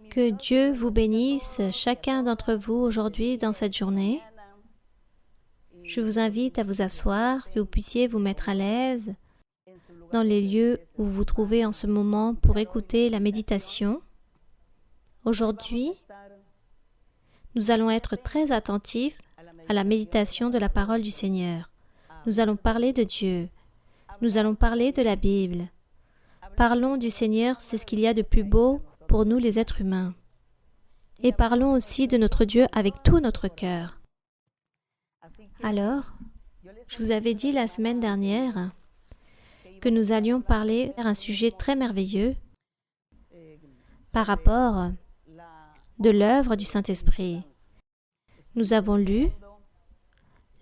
Que Dieu vous bénisse, chacun d'entre vous, aujourd'hui, dans cette journée. Je vous invite à vous asseoir, que vous puissiez vous mettre à l'aise dans les lieux où vous vous trouvez en ce moment pour écouter la méditation. Aujourd'hui, nous allons être très attentifs à la méditation de la parole du Seigneur. Nous allons parler de Dieu. Nous allons parler de la Bible. Parlons du Seigneur, c'est ce qu'il y a de plus beau pour nous les êtres humains. Et parlons aussi de notre Dieu avec tout notre cœur. Alors, je vous avais dit la semaine dernière que nous allions parler d'un sujet très merveilleux par rapport de l'œuvre du Saint-Esprit. Nous avons lu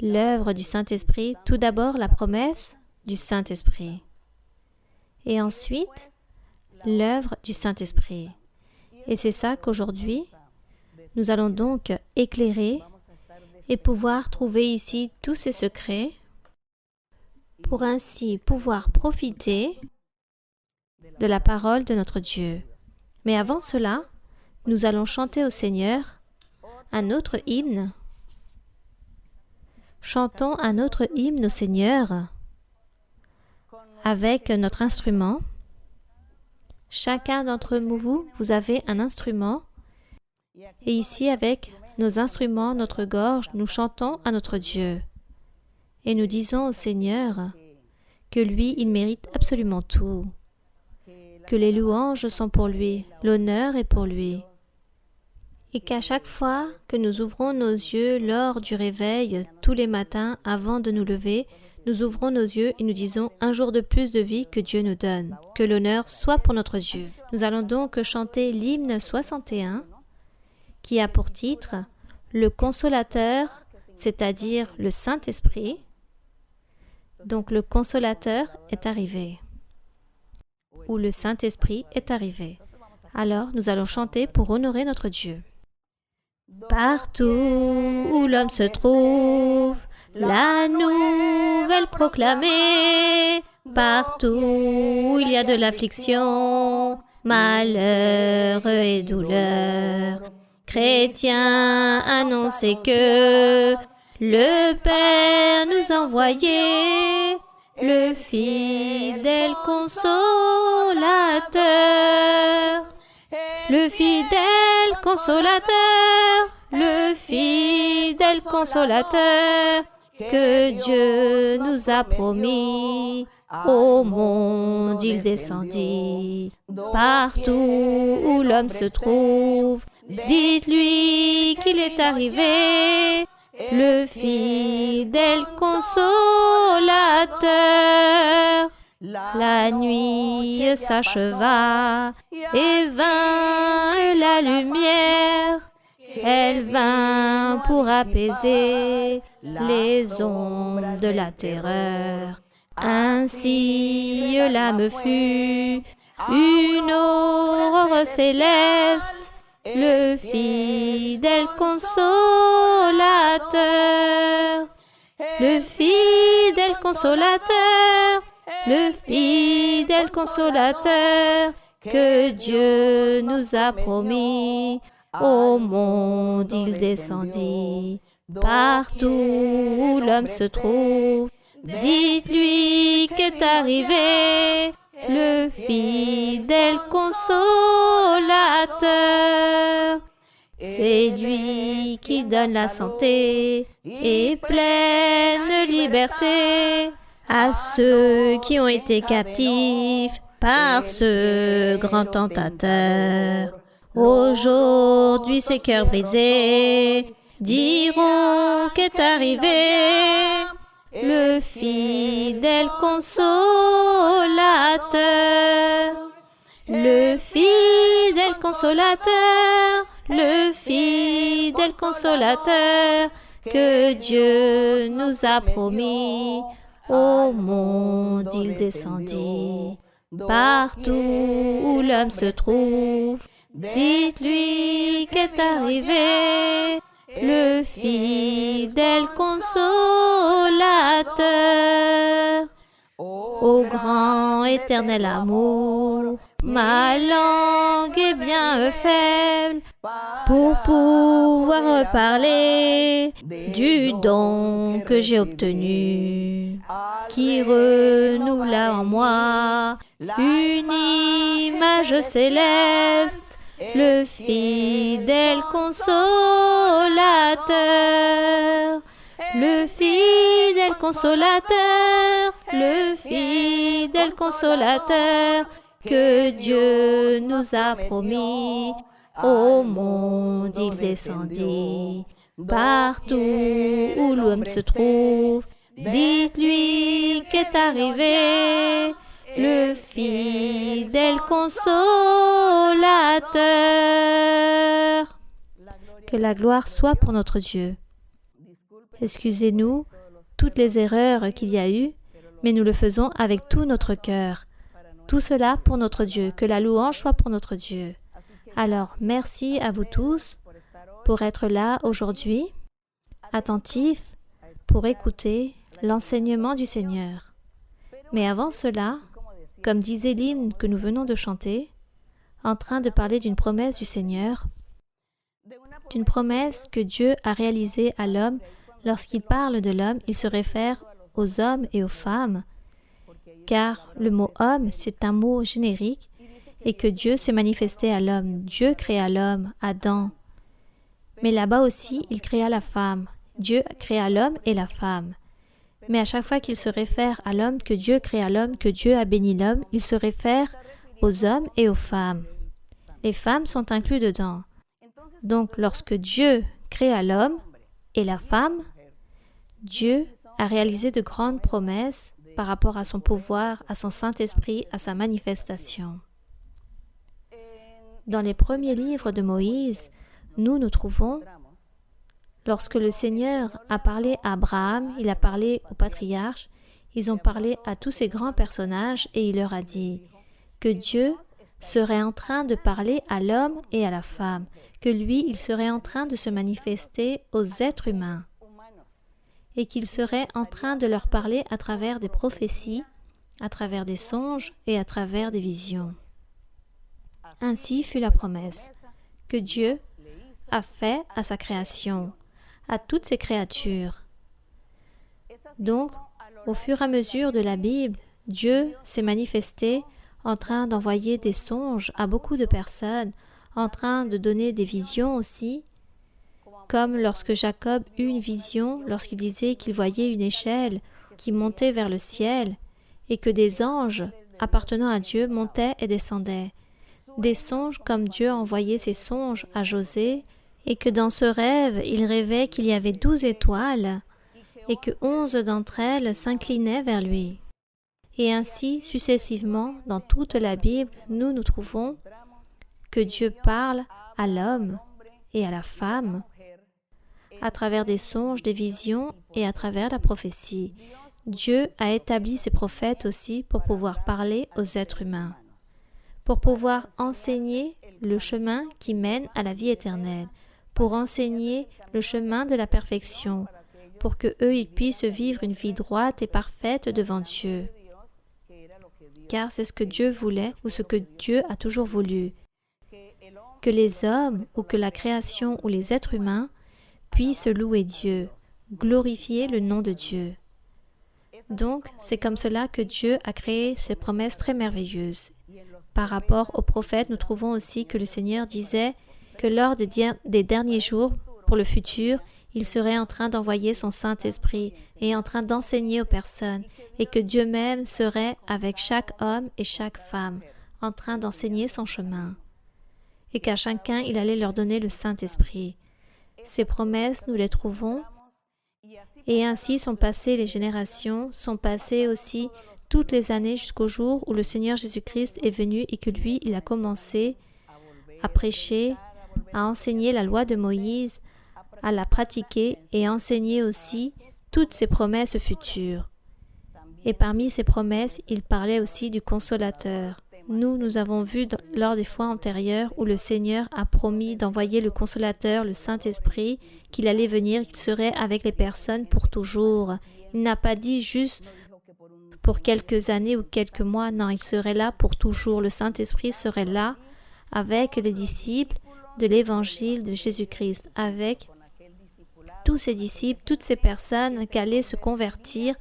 l'œuvre du Saint-Esprit, tout d'abord la promesse du Saint-Esprit, et ensuite l'œuvre du Saint-Esprit. Et c'est ça qu'aujourd'hui, nous allons donc éclairer et pouvoir trouver ici tous ces secrets pour ainsi pouvoir profiter de la parole de notre Dieu. Mais avant cela, nous allons chanter au Seigneur un autre hymne. Chantons un autre hymne au Seigneur avec notre instrument. Chacun d'entre vous, vous avez un instrument. Et ici, avec nos instruments, notre gorge, nous chantons à notre Dieu. Et nous disons au Seigneur que lui, il mérite absolument tout. Que les louanges sont pour lui, l'honneur est pour lui. Et qu'à chaque fois que nous ouvrons nos yeux lors du réveil, tous les matins, avant de nous lever, nous ouvrons nos yeux et nous disons un jour de plus de vie que Dieu nous donne. Que l'honneur soit pour notre Dieu. Nous allons donc chanter l'hymne 61 qui a pour titre « Le Consolateur », c'est-à-dire le Saint-Esprit. Donc le Consolateur est arrivé, ou le Saint-Esprit est arrivé. Alors nous allons chanter pour honorer notre Dieu. Partout où l'homme se trouve, la nouvelle proclamée, partout où il y a de l'affliction, malheur et douleur, chrétiens, annoncez que le Père nous envoyait, le fidèle consolateur, le fidèle consolateur, le fidèle consolateur que Dieu nous a promis. Au monde il descendit, partout où l'homme se trouve, dites-lui qu'il est arrivé, le fidèle consolateur. La nuit s'acheva et vint la lumière. Elle vint pour apaiser les ondes de la terreur. Ainsi l'âme fut une aurore céleste, le fidèle consolateur, le fidèle consolateur, le fidèle consolateur que Dieu nous a promis. Au monde il descendit, partout où l'homme se trouve, dites-lui qu'est arrivé le fidèle consolateur. C'est lui qui donne la santé et pleine liberté à ceux qui ont été captifs par ce grand tentateur. Aujourd'hui, ces cœurs brisés diront qu'est arrivé le fidèle consolateur, le fidèle consolateur, le fidèle consolateur que Dieu nous a promis. Au monde il descendit, partout où l'homme se trouve, dites-lui qu'est arrivé le fidèle consolateur. Ô grand éternel amour, Ma langue est bien faible pour pouvoir parler du don que j'ai obtenu, qui renouvela en moi une image céleste, le fidèle consolateur, le fidèle consolateur, le fidèle consolateur que Dieu nous a promis. Au monde il descendit, partout où l'homme se trouve, dites-lui qu'est arrivé le fidèle consolateur. Que la gloire soit pour notre Dieu. Excusez-nous toutes les erreurs qu'il y a eu, mais nous le faisons avec tout notre cœur. Tout cela pour notre Dieu, que la louange soit pour notre Dieu. Alors, merci à vous tous pour être là aujourd'hui, attentifs pour écouter l'enseignement du Seigneur. Mais avant cela, comme disait l'hymne que nous venons de chanter, en train de parler d'une promesse du Seigneur, d'une promesse que Dieu a réalisée à l'homme. Lorsqu'il parle de l'homme, il se réfère aux hommes et aux femmes, car le mot « homme », c'est un mot générique, et que Dieu s'est manifesté à l'homme. Dieu créa l'homme, Adam. Mais là-bas aussi, il créa la femme. Dieu créa l'homme et la femme. Mais à chaque fois qu'il se réfère à l'homme, que Dieu créa l'homme, que Dieu a béni l'homme, il se réfère aux hommes et aux femmes. Les femmes sont incluses dedans. Donc, lorsque Dieu créa l'homme et la femme, Dieu a réalisé de grandes promesses par rapport à son pouvoir, à son Saint-Esprit, à sa manifestation. Dans les premiers livres de Moïse, nous trouvons, lorsque le Seigneur a parlé à Abraham, il a parlé aux patriarches, ils ont parlé à tous ces grands personnages et il leur a dit que Dieu serait en train de parler à l'homme et à la femme, que lui, il serait en train de se manifester aux êtres humains et qu'il serait en train de leur parler à travers des prophéties, à travers des songes et à travers des visions. Ainsi fut la promesse que Dieu a faite à sa création, à toutes ses créatures. Donc, au fur et à mesure de la Bible, Dieu s'est manifesté en train d'envoyer des songes à beaucoup de personnes, en train de donner des visions aussi, comme lorsque Jacob eut une vision, lorsqu'il disait qu'il voyait une échelle qui montait vers le ciel et que des anges appartenant à Dieu montaient et descendaient. Des songes comme Dieu envoyait ses songes à José et que dans ce rêve, il rêvait qu'il y avait 12 étoiles et que 11 d'entre elles s'inclinaient vers lui. Et ainsi, successivement, dans toute la Bible, nous trouvons que Dieu parle à l'homme et à la femme à travers des songes, des visions et à travers la prophétie. Dieu a établi ses prophètes aussi pour pouvoir parler aux êtres humains, pour pouvoir enseigner le chemin qui mène à la vie éternelle, pour enseigner le chemin de la perfection, pour que eux ils puissent vivre une vie droite et parfaite devant Dieu. Car c'est ce que Dieu voulait ou ce que Dieu a toujours voulu, que les hommes ou que la création ou les êtres humains puissent louer Dieu, glorifier le nom de Dieu. Donc, c'est comme cela que Dieu a créé ces promesses très merveilleuses. Par rapport aux prophètes, nous trouvons aussi que le Seigneur disait que lors des derniers jours, pour le futur, il serait en train d'envoyer son Saint-Esprit et en train d'enseigner aux personnes, et que Dieu même serait avec chaque homme et chaque femme, en train d'enseigner son chemin, et qu'à chacun, il allait leur donner le Saint-Esprit. Ces promesses, nous les trouvons, et ainsi sont passées les générations, sont passées aussi toutes les années jusqu'au jour où le Seigneur Jésus-Christ est venu et que lui, il a commencé à prêcher, à enseigner la loi de Moïse, à la pratiquer et à enseigner aussi toutes ses promesses futures. Et parmi ces promesses, il parlait aussi du Consolateur. Nous avons vu lors des fois antérieures où le Seigneur a promis d'envoyer le Consolateur, le Saint-Esprit, qu'il allait venir, qu'il serait avec les personnes pour toujours. Il n'a pas dit juste pour quelques années ou quelques mois. Non, il serait là pour toujours. Le Saint-Esprit serait là avec les disciples de l'Évangile de Jésus-Christ, avec tous ces disciples, toutes ces personnes qui allaient se convertir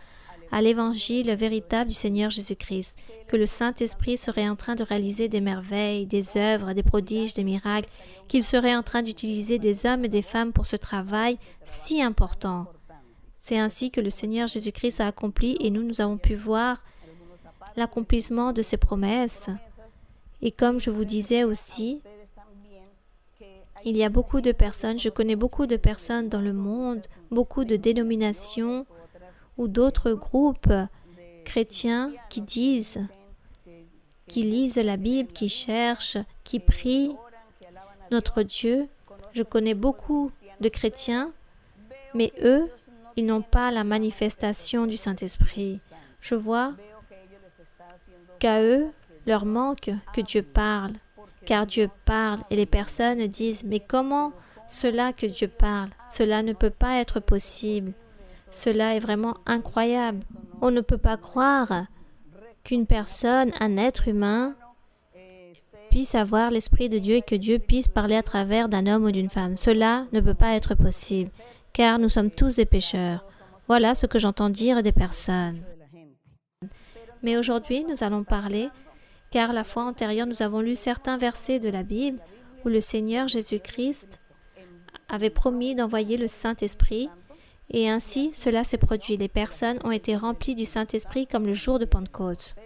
à l'Évangile véritable du Seigneur Jésus-Christ, que le Saint-Esprit serait en train de réaliser des merveilles, des œuvres, des prodiges, des miracles, qu'il serait en train d'utiliser des hommes et des femmes pour ce travail si important. C'est ainsi que le Seigneur Jésus-Christ a accompli et nous avons pu voir l'accomplissement de ses promesses. Et comme je vous disais aussi, il y a beaucoup de personnes, je connais beaucoup de personnes dans le monde, beaucoup de dénominations ou d'autres groupes chrétiens qui disent, qui lisent la Bible, qui cherchent, qui prient notre Dieu. Je connais beaucoup de chrétiens, mais eux, ils n'ont pas la manifestation du Saint-Esprit. Je vois qu'à eux, leur manque que Dieu parle, car Dieu parle et les personnes disent « Mais comment cela que Dieu parle? Cela ne peut pas être possible. Cela est vraiment incroyable. On ne peut pas croire qu'une personne, un être humain, puisse avoir l'Esprit de Dieu et que Dieu puisse parler à travers d'un homme ou d'une femme. Cela ne peut pas être possible, car nous sommes tous des pécheurs. » Voilà ce que j'entends dire des personnes. Mais aujourd'hui, nous allons parler, car la fois antérieure, nous avons lu certains versets de la Bible où le Seigneur Jésus-Christ avait promis d'envoyer le Saint-Esprit. Et ainsi, cela s'est produit. Les personnes ont été remplies du Saint-Esprit comme le jour de Pentecôte.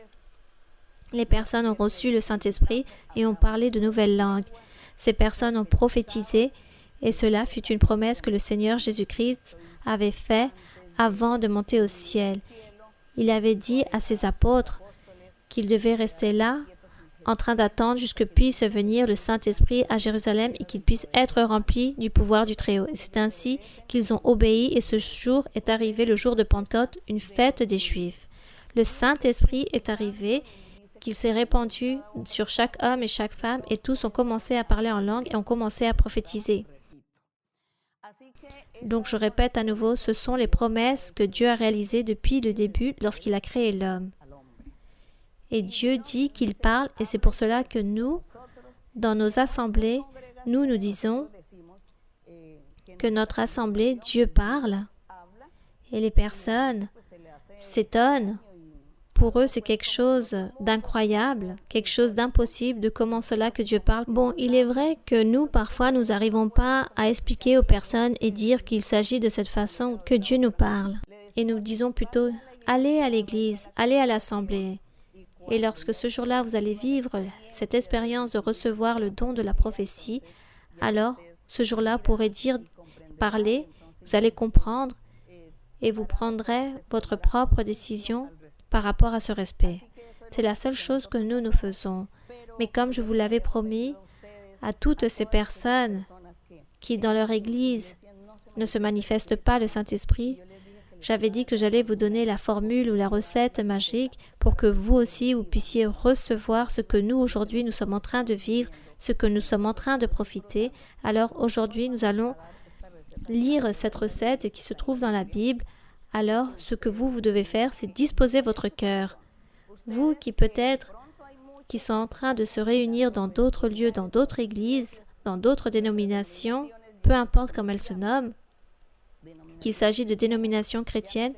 Les personnes ont reçu le Saint-Esprit et ont parlé de nouvelles langues. Ces personnes ont prophétisé et cela fut une promesse que le Seigneur Jésus-Christ avait faite avant de monter au ciel. Il avait dit à ses apôtres qu'ils devaient rester là en train d'attendre jusque puisse venir le Saint-Esprit à Jérusalem et qu'ils puissent être remplis du pouvoir du Très-Haut. C'est ainsi qu'ils ont obéi et ce jour est arrivé, le jour de Pentecôte, une fête des Juifs. Le Saint-Esprit est arrivé, qu'il s'est répandu sur chaque homme et chaque femme et tous ont commencé à parler en langue et ont commencé à prophétiser. Donc je répète à nouveau, ce sont les promesses que Dieu a réalisées depuis le début lorsqu'il a créé l'homme. Et Dieu dit qu'il parle et c'est pour cela que nous, dans nos assemblées, nous disons que notre assemblée, Dieu parle et les personnes s'étonnent. Pour eux, c'est quelque chose d'incroyable, quelque chose d'impossible de comment cela que Dieu parle. Bon, il est vrai que nous, parfois, nous n'arrivons pas à expliquer aux personnes et dire qu'il s'agit de cette façon que Dieu nous parle. Et nous disons plutôt, allez à l'église, allez à l'assemblée. Et lorsque ce jour-là, vous allez vivre cette expérience de recevoir le don de la prophétie, alors ce jour-là pourrait dire, parler, vous allez comprendre et vous prendrez votre propre décision par rapport à ce respect. C'est la seule chose que nous faisons. Mais comme je vous l'avais promis, à toutes ces personnes qui dans leur église ne se manifestent pas le Saint-Esprit, j'avais dit que j'allais vous donner la formule ou la recette magique pour que vous aussi, vous puissiez recevoir ce que nous, aujourd'hui, nous sommes en train de vivre, ce que nous sommes en train de profiter. Alors, aujourd'hui, nous allons lire cette recette qui se trouve dans la Bible. Alors, ce que vous devez faire, c'est disposer votre cœur. Vous qui peut-être, qui sont en train de se réunir dans d'autres lieux, dans d'autres églises, dans d'autres dénominations, peu importe comment elles se nomment, qu'il s'agit de dénominations chrétiennes,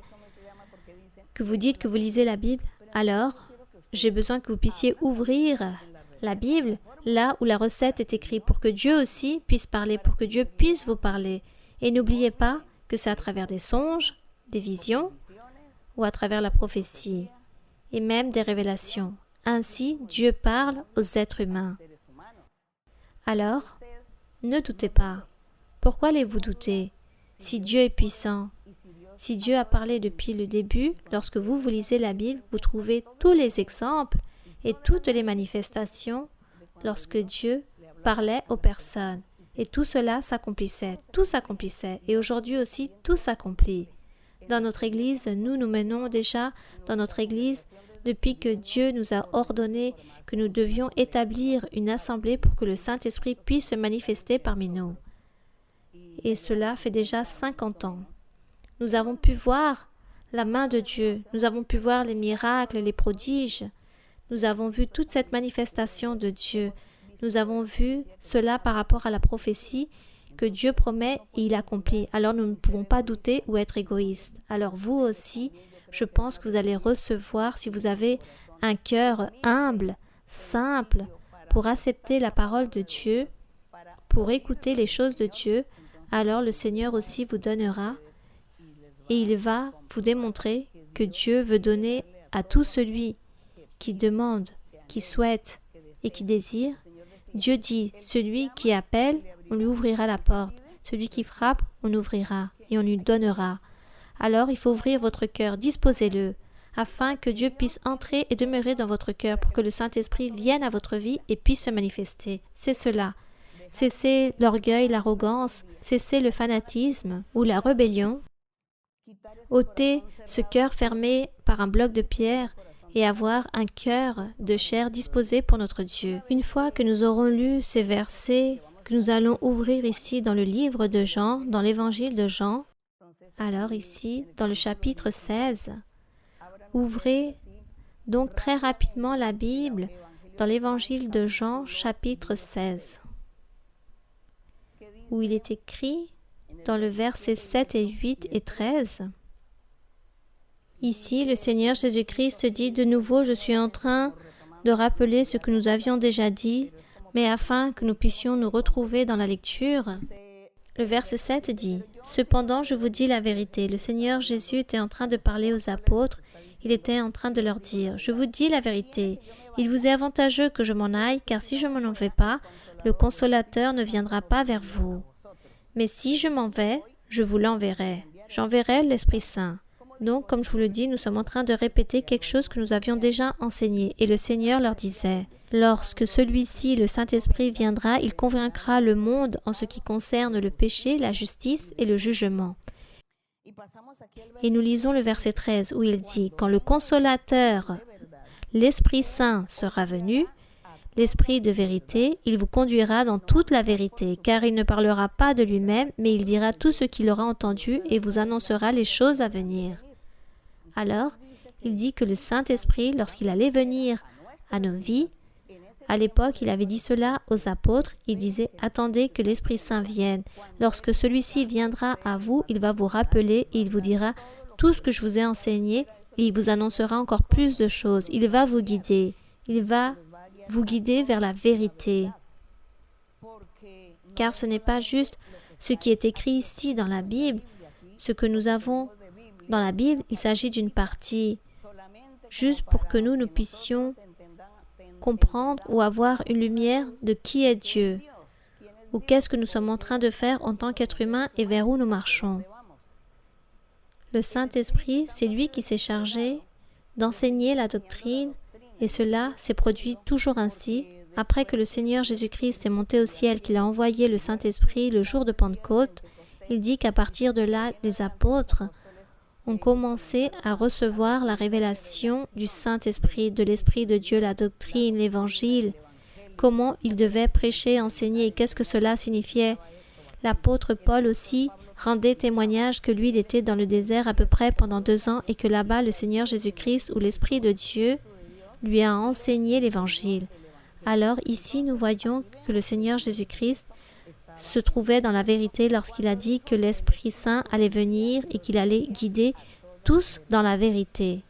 que vous dites que vous lisez la Bible, alors j'ai besoin que vous puissiez ouvrir la Bible là où la recette est écrite pour que Dieu aussi puisse parler, pour que Dieu puisse vous parler. Et n'oubliez pas que c'est à travers des songes, des visions ou à travers la prophétie et même des révélations. Ainsi, Dieu parle aux êtres humains. Alors, ne doutez pas. Pourquoi allez-vous douter? Si Dieu est puissant, si Dieu a parlé depuis le début, lorsque vous lisez la Bible, vous trouvez tous les exemples et toutes les manifestations lorsque Dieu parlait aux personnes. Et tout cela s'accomplissait, tout s'accomplissait. Et aujourd'hui aussi, tout s'accomplit. Dans notre Église, nous menons déjà dans notre Église depuis que Dieu nous a ordonné que nous devions établir une assemblée pour que le Saint-Esprit puisse se manifester parmi nous. Et cela fait déjà 50 ans. Nous avons pu voir la main de Dieu. Nous avons pu voir les miracles, les prodiges. Nous avons vu toute cette manifestation de Dieu. Nous avons vu cela par rapport à la prophétie que Dieu promet et il accomplit. Alors nous ne pouvons pas douter ou être égoïstes. Alors vous aussi, je pense que vous allez recevoir, si vous avez un cœur humble, simple, pour accepter la parole de Dieu, pour écouter les choses de Dieu, alors le Seigneur aussi vous donnera et il va vous démontrer que Dieu veut donner à tout celui qui demande, qui souhaite et qui désire. Dieu dit, celui qui appelle, on lui ouvrira la porte. Celui qui frappe, on ouvrira et on lui donnera. Alors il faut ouvrir votre cœur, disposez-le, afin que Dieu puisse entrer et demeurer dans votre cœur pour que le Saint-Esprit vienne à votre vie et puisse se manifester. C'est cela. Cessez l'orgueil, l'arrogance, cessez le fanatisme ou la rébellion. Ôtez ce cœur fermé par un bloc de pierre et avoir un cœur de chair disposé pour notre Dieu. Une fois que nous aurons lu ces versets que nous allons ouvrir ici dans le livre de Jean, dans l'évangile de Jean, alors ici, dans le chapitre 16, ouvrez donc très rapidement la Bible dans l'évangile de Jean, chapitre 16, où il est écrit dans le verset 7 et 8 et 13. Ici, le Seigneur Jésus-Christ dit de nouveau, je suis en train de rappeler ce que nous avions déjà dit, mais afin que nous puissions nous retrouver dans la lecture. Le verset 7 dit, « Cependant, je vous dis la vérité, le Seigneur Jésus était en train de parler aux apôtres, il était en train de leur dire, « Je vous dis la vérité, il vous est avantageux que je m'en aille, car si je ne m'en vais pas, le Consolateur ne viendra pas vers vous. Mais si je m'en vais, je vous l'enverrai. J'enverrai l'Esprit Saint. » Donc, comme je vous le dis, nous sommes en train de répéter quelque chose que nous avions déjà enseigné. Et le Seigneur leur disait, « Lorsque celui-ci, le Saint-Esprit, viendra, il convaincra le monde en ce qui concerne le péché, la justice et le jugement. » Et nous lisons le verset 13 où il dit, « Quand le Consolateur, l'Esprit Saint, sera venu, l'Esprit de vérité, il vous conduira dans toute la vérité, car il ne parlera pas de lui-même, mais il dira tout ce qu'il aura entendu et vous annoncera les choses à venir. » Alors, il dit que le Saint-Esprit, lorsqu'il allait venir à nos vies, à l'époque, il avait dit cela aux apôtres, il disait « Attendez que l'Esprit Saint vienne. Lorsque celui-ci viendra à vous, il va vous rappeler et il vous dira tout ce que je vous ai enseigné et il vous annoncera encore plus de choses. Il va vous guider. Il va vous guider vers la vérité. Car ce n'est pas juste ce qui est écrit ici dans la Bible. Ce que nous avons dans la Bible, il s'agit d'une partie, juste pour que nous puissions comprendre ou avoir une lumière de qui est Dieu, ou qu'est-ce que nous sommes en train de faire en tant qu'être humain et vers où nous marchons. Le Saint-Esprit, c'est lui qui s'est chargé d'enseigner la doctrine, et cela s'est produit toujours ainsi. Après que le Seigneur Jésus-Christ est monté au ciel, qu'il a envoyé le Saint-Esprit le jour de Pentecôte, il dit qu'à partir de là, les apôtres ont commencé à recevoir la révélation du Saint-Esprit, de l'Esprit de Dieu, la doctrine, l'Évangile, comment ils devaient prêcher, enseigner et qu'est-ce que cela signifiait. L'apôtre Paul aussi rendait témoignage que lui, il était dans le désert à peu près pendant 2 ans et que là-bas, le Seigneur Jésus-Christ ou l'Esprit de Dieu lui a enseigné l'Évangile. Alors ici, nous voyons que le Seigneur Jésus-Christ se trouvait dans la vérité lorsqu'il a dit que l'Esprit Saint allait venir et qu'il allait guider tous dans la vérité.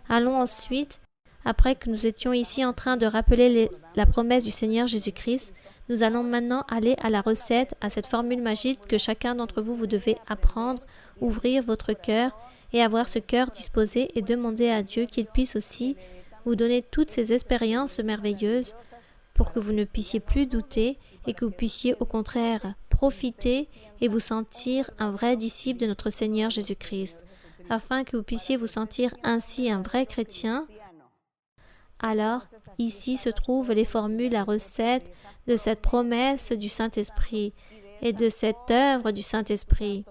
Allons ensuite, après que nous étions ici en train de rappeler la promesse du Seigneur Jésus-Christ, nous allons maintenant aller à la recette, à cette formule magique que chacun d'entre vous, vous devez apprendre, ouvrir votre cœur et avoir ce cœur disposé et demander à Dieu qu'il puisse aussi vous donner toutes ces expériences merveilleuses pour que vous ne puissiez plus douter et que vous puissiez au contraire profiter et vous sentir un vrai disciple de notre Seigneur Jésus-Christ, afin que vous puissiez vous sentir ainsi un vrai chrétien. Alors, ici se trouvent les formules, la recette de cette promesse du Saint-Esprit et de cette œuvre du Saint-Esprit,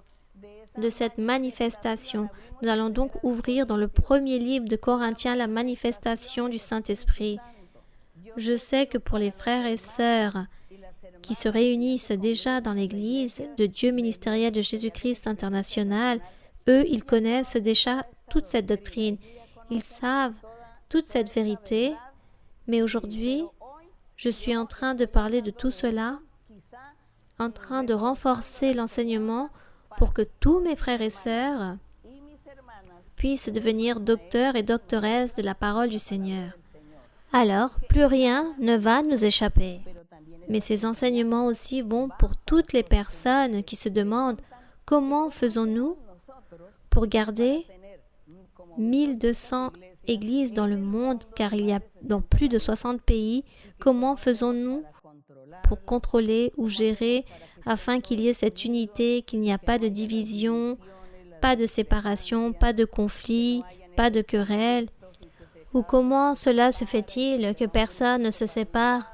de cette manifestation. Nous allons donc ouvrir dans le premier livre de Corinthiens la manifestation du Saint-Esprit. Je sais que pour les frères et sœurs qui se réunissent déjà dans l'Église de Dieu ministériel de Jésus-Christ international, eux, ils connaissent déjà toute cette doctrine. Ils savent toute cette vérité. Mais aujourd'hui, je suis en train de parler de tout cela, en train de renforcer l'enseignement pour que tous mes frères et sœurs puissent devenir docteurs et doctoresses de la parole du Seigneur. Alors, plus rien ne va nous échapper. Mais ces enseignements aussi vont pour toutes les personnes qui se demandent comment faisons-nous pour garder 1200 églises dans le monde, car il y a dans plus de 60 pays, comment faisons-nous pour contrôler ou gérer afin qu'il y ait cette unité, qu'il n'y a pas de division, pas de séparation, pas de conflit, pas de querelle? Ou comment cela se fait-il que personne ne se sépare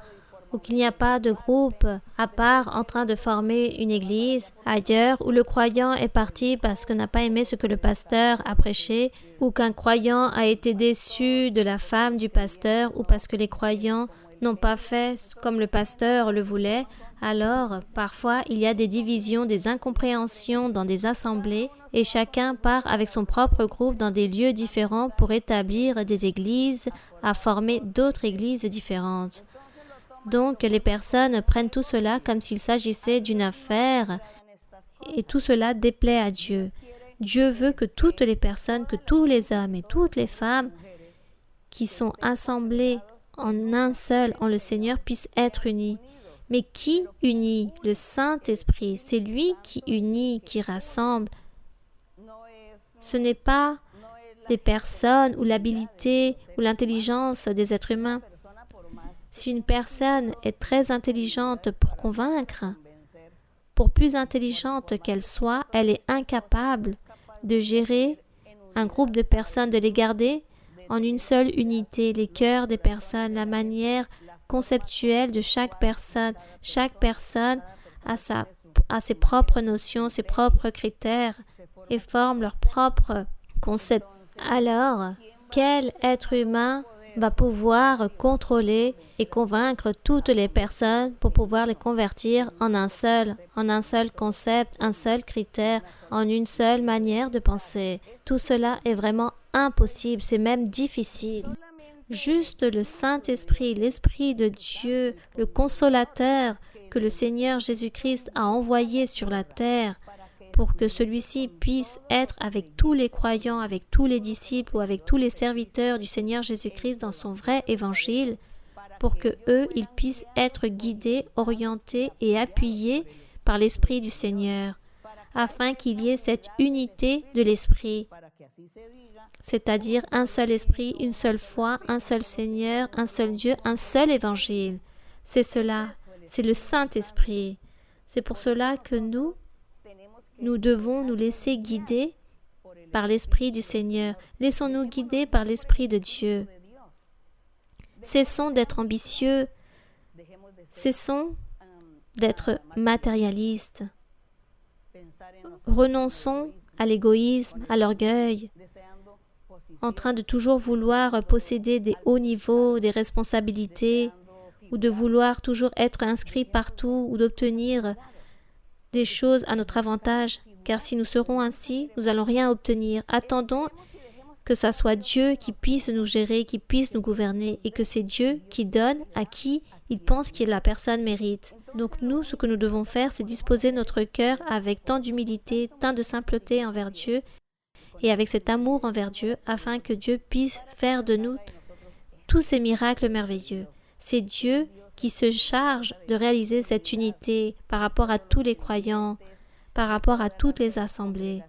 ou qu'il n'y a pas de groupe à part en train de former une église ailleurs où le croyant est parti parce qu'il n'a pas aimé ce que le pasteur a prêché ou qu'un croyant a été déçu de la femme du pasteur ou parce que les croyants n'ont pas fait comme le pasteur le voulait? Alors, parfois, il y a des divisions, des incompréhensions dans des assemblées et chacun part avec son propre groupe dans des lieux différents pour établir des églises, à former d'autres églises différentes. Donc, les personnes prennent tout cela comme s'il s'agissait d'une affaire et tout cela déplaît à Dieu. Dieu veut que toutes les personnes, que tous les hommes et toutes les femmes qui sont assemblés en un seul, en le Seigneur, puissent être unis. Mais qui unit? Le Saint-Esprit, c'est lui qui unit, qui rassemble. Ce n'est pas les personnes ou l'habilité ou l'intelligence des êtres humains. Si une personne est très intelligente pour convaincre, pour plus intelligente qu'elle soit, elle est incapable de gérer un groupe de personnes, de les garder en une seule unité, les cœurs des personnes, la manière conceptuelle de chaque personne. Chaque personne a ses propres notions, ses propres critères et forme leur propre concept. Alors, quel être humain va pouvoir contrôler et convaincre toutes les personnes pour pouvoir les convertir en un seul concept, un seul critère, en une seule manière de penser? Tout cela est vraiment impossible, c'est même difficile. Juste le Saint-Esprit, l'Esprit de Dieu, le Consolateur que le Seigneur Jésus-Christ a envoyé sur la terre pour que celui-ci puisse être avec tous les croyants, avec tous les disciples ou avec tous les serviteurs du Seigneur Jésus-Christ dans son vrai évangile, pour que eux, ils puissent être guidés, orientés et appuyés par l'Esprit du Seigneur, afin qu'il y ait cette unité de l'Esprit, c'est-à-dire un seul Esprit, une seule foi, un seul Seigneur, un seul Dieu, un seul évangile. C'est cela, c'est le Saint-Esprit. C'est pour cela que nous devons nous laisser guider par l'Esprit du Seigneur. Laissons-nous guider par l'Esprit de Dieu. Cessons d'être ambitieux. Cessons d'être matérialistes. Renonçons à l'égoïsme, à l'orgueil, en train de toujours vouloir posséder des hauts niveaux, des responsabilités, ou de vouloir toujours être inscrits partout, ou d'obtenir des choses à notre avantage, car si nous serons ainsi, nous n'allons rien obtenir. Attendons que ce soit Dieu qui puisse nous gérer, qui puisse nous gouverner, et que c'est Dieu qui donne à qui il pense que la personne mérite. Donc nous, ce que nous devons faire, c'est disposer notre cœur avec tant d'humilité, tant de simpleté envers Dieu, et avec cet amour envers Dieu, afin que Dieu puisse faire de nous tous ces miracles merveilleux. C'est Dieu qui se charge de réaliser cette unité par rapport à tous les croyants, par rapport à toutes les assemblées.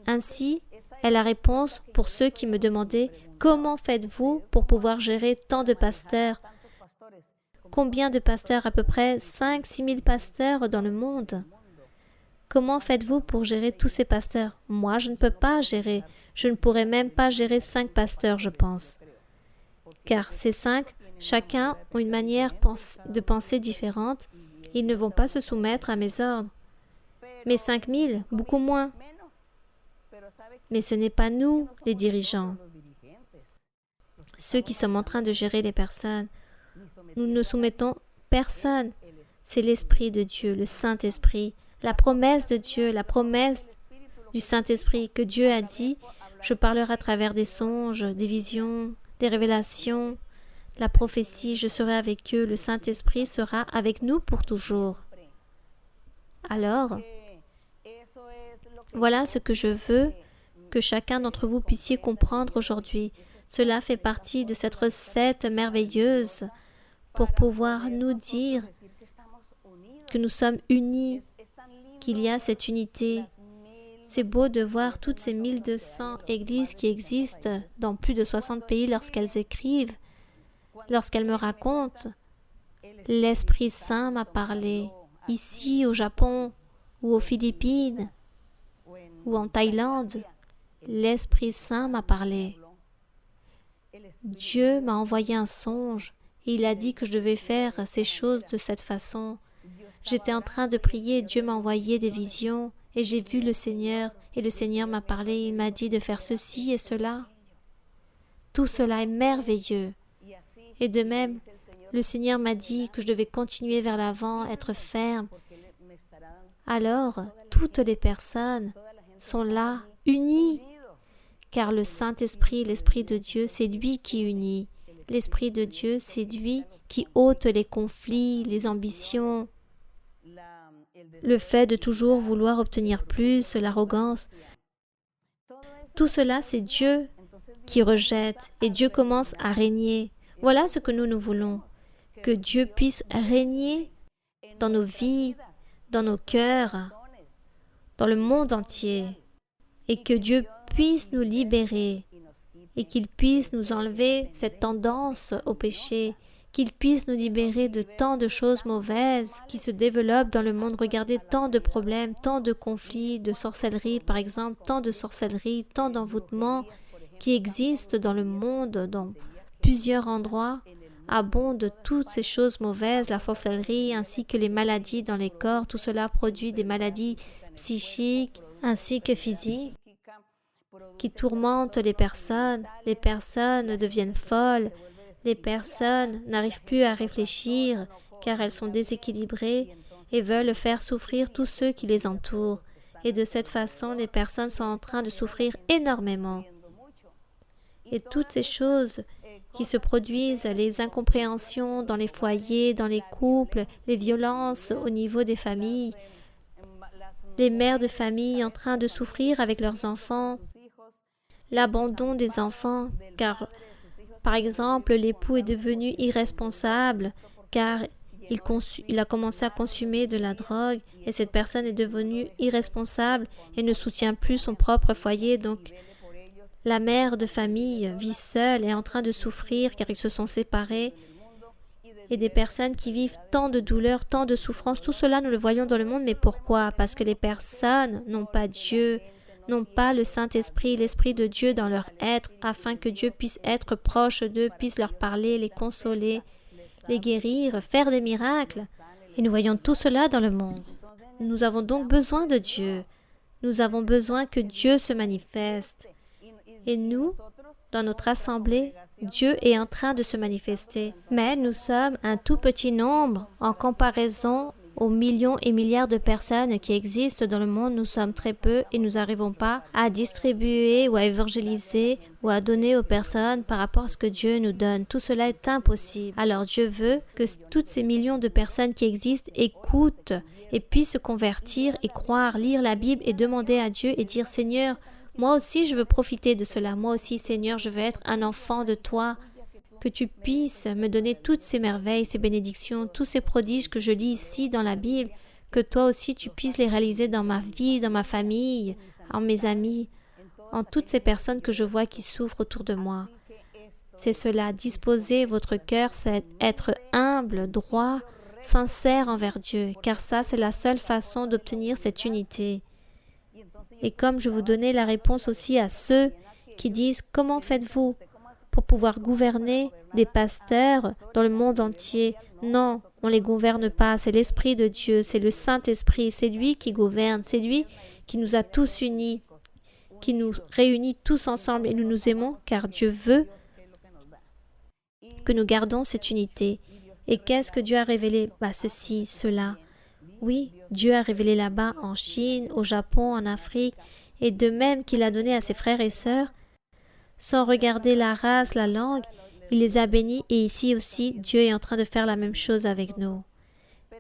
Ainsi est la réponse pour ceux qui me demandaient « Comment faites-vous pour pouvoir gérer tant de pasteurs ?» Combien de pasteurs? À peu près 5-6 000 pasteurs dans le monde. Comment faites-vous pour gérer tous ces pasteurs? Moi, je ne peux pas gérer. Je ne pourrais même pas gérer 5 pasteurs, je pense. Car ces 5, chacun ont une manière de penser différente. Ils ne vont pas se soumettre à mes ordres. Mais 5 000, beaucoup moins. Mais ce n'est pas nous, les dirigeants, ceux qui sommes en train de gérer les personnes. Nous ne soumettons personne. C'est l'Esprit de Dieu, le Saint-Esprit, la promesse de Dieu, la promesse du Saint-Esprit, que Dieu a dit, je parlerai à travers des songes, des visions, des révélations, la prophétie, je serai avec eux, le Saint-Esprit sera avec nous pour toujours. Alors, voilà ce que je veux que chacun d'entre vous puissiez comprendre aujourd'hui. Cela fait partie de cette recette merveilleuse pour pouvoir nous dire que nous sommes unis, qu'il y a cette unité. C'est beau de voir toutes ces 1200 églises qui existent dans plus de 60 pays lorsqu'elles écrivent, lorsqu'elles me racontent. L'Esprit Saint m'a parlé ici au Japon ou aux Philippines ou en Thaïlande. L'Esprit Saint m'a parlé. Dieu m'a envoyé un songe et il a dit que je devais faire ces choses de cette façon. J'étais en train de prier, Dieu m'a envoyé des visions et j'ai vu le Seigneur et le Seigneur m'a parlé, il m'a dit de faire ceci et cela. Tout cela est merveilleux. Et de même, le Seigneur m'a dit que je devais continuer vers l'avant, être ferme. Alors, toutes les personnes sont là, unies, car le Saint-Esprit, l'Esprit de Dieu, c'est lui qui unit. L'Esprit de Dieu, c'est lui qui ôte les conflits, les ambitions, le fait de toujours vouloir obtenir plus, l'arrogance. Tout cela, c'est Dieu qui rejette et Dieu commence à régner. Voilà ce que nous voulons, que Dieu puisse régner dans nos vies, dans nos cœurs, dans le monde entier, et que Dieu puisse nous libérer, et qu'il puisse nous enlever cette tendance au péché, qu'il puisse nous libérer de tant de choses mauvaises qui se développent dans le monde. Regardez tant de problèmes, tant de conflits, de sorcellerie par exemple, tant de sorcellerie, tant d'envoûtements qui existent dans le monde, dans plusieurs endroits, abondent toutes ces choses mauvaises, la sorcellerie ainsi que les maladies dans les corps. Tout cela produit des maladies psychiques ainsi que physiques qui tourmentent les personnes deviennent folles, les personnes n'arrivent plus à réfléchir car elles sont déséquilibrées et veulent faire souffrir tous ceux qui les entourent. Et de cette façon, les personnes sont en train de souffrir énormément. Et toutes ces choses qui se produisent, les incompréhensions dans les foyers, dans les couples, les violences au niveau des familles, les mères de famille en train de souffrir avec leurs enfants, l'abandon des enfants, car, par exemple, l'époux est devenu irresponsable, car il a commencé à consommer de la drogue, et cette personne est devenue irresponsable et ne soutient plus son propre foyer, donc la mère de famille vit seule et est en train de souffrir car ils se sont séparés. Et des personnes qui vivent tant de douleurs, tant de souffrances, tout cela nous le voyons dans le monde, mais pourquoi? Parce que les personnes n'ont pas Dieu, n'ont pas le Saint-Esprit, l'Esprit de Dieu dans leur être, afin que Dieu puisse être proche d'eux, puisse leur parler, les consoler, les guérir, faire des miracles. Et nous voyons tout cela dans le monde. Nous avons donc besoin de Dieu. Nous avons besoin que Dieu se manifeste. Et nous, dans notre assemblée, Dieu est en train de se manifester. Mais nous sommes un tout petit nombre en comparaison aux millions et milliards de personnes qui existent dans le monde. Nous sommes très peu et nous n'arrivons pas à distribuer ou à évangéliser ou à donner aux personnes par rapport à ce que Dieu nous donne. Tout cela est impossible. Alors Dieu veut que toutes ces millions de personnes qui existent écoutent et puissent se convertir et croire, lire la Bible et demander à Dieu et dire « Seigneur, moi aussi, je veux profiter de cela. Moi aussi, Seigneur, je veux être un enfant de toi. Que tu puisses me donner toutes ces merveilles, ces bénédictions, tous ces prodiges que je lis ici dans la Bible. Que toi aussi, tu puisses les réaliser dans ma vie, dans ma famille, en mes amis, en toutes ces personnes que je vois qui souffrent autour de moi. C'est cela. Disposer votre cœur, c'est être humble, droit, sincère envers Dieu. Car ça, c'est la seule façon d'obtenir cette unité. Et comme je vous donnais la réponse aussi à ceux qui disent « Comment faites-vous pour pouvoir gouverner des pasteurs dans le monde entier ?» Non, on ne les gouverne pas, c'est l'Esprit de Dieu, c'est le Saint-Esprit, c'est lui qui gouverne, c'est lui qui nous a tous unis, qui nous réunit tous ensemble et nous nous aimons car Dieu veut que nous gardons cette unité. Et qu'est-ce que Dieu a révélé? Ceci, cela. Oui, Dieu a révélé là-bas en Chine, au Japon, en Afrique, et de même qu'il a donné à ses frères et sœurs, sans regarder la race, la langue, il les a bénis et ici aussi, Dieu est en train de faire la même chose avec nous.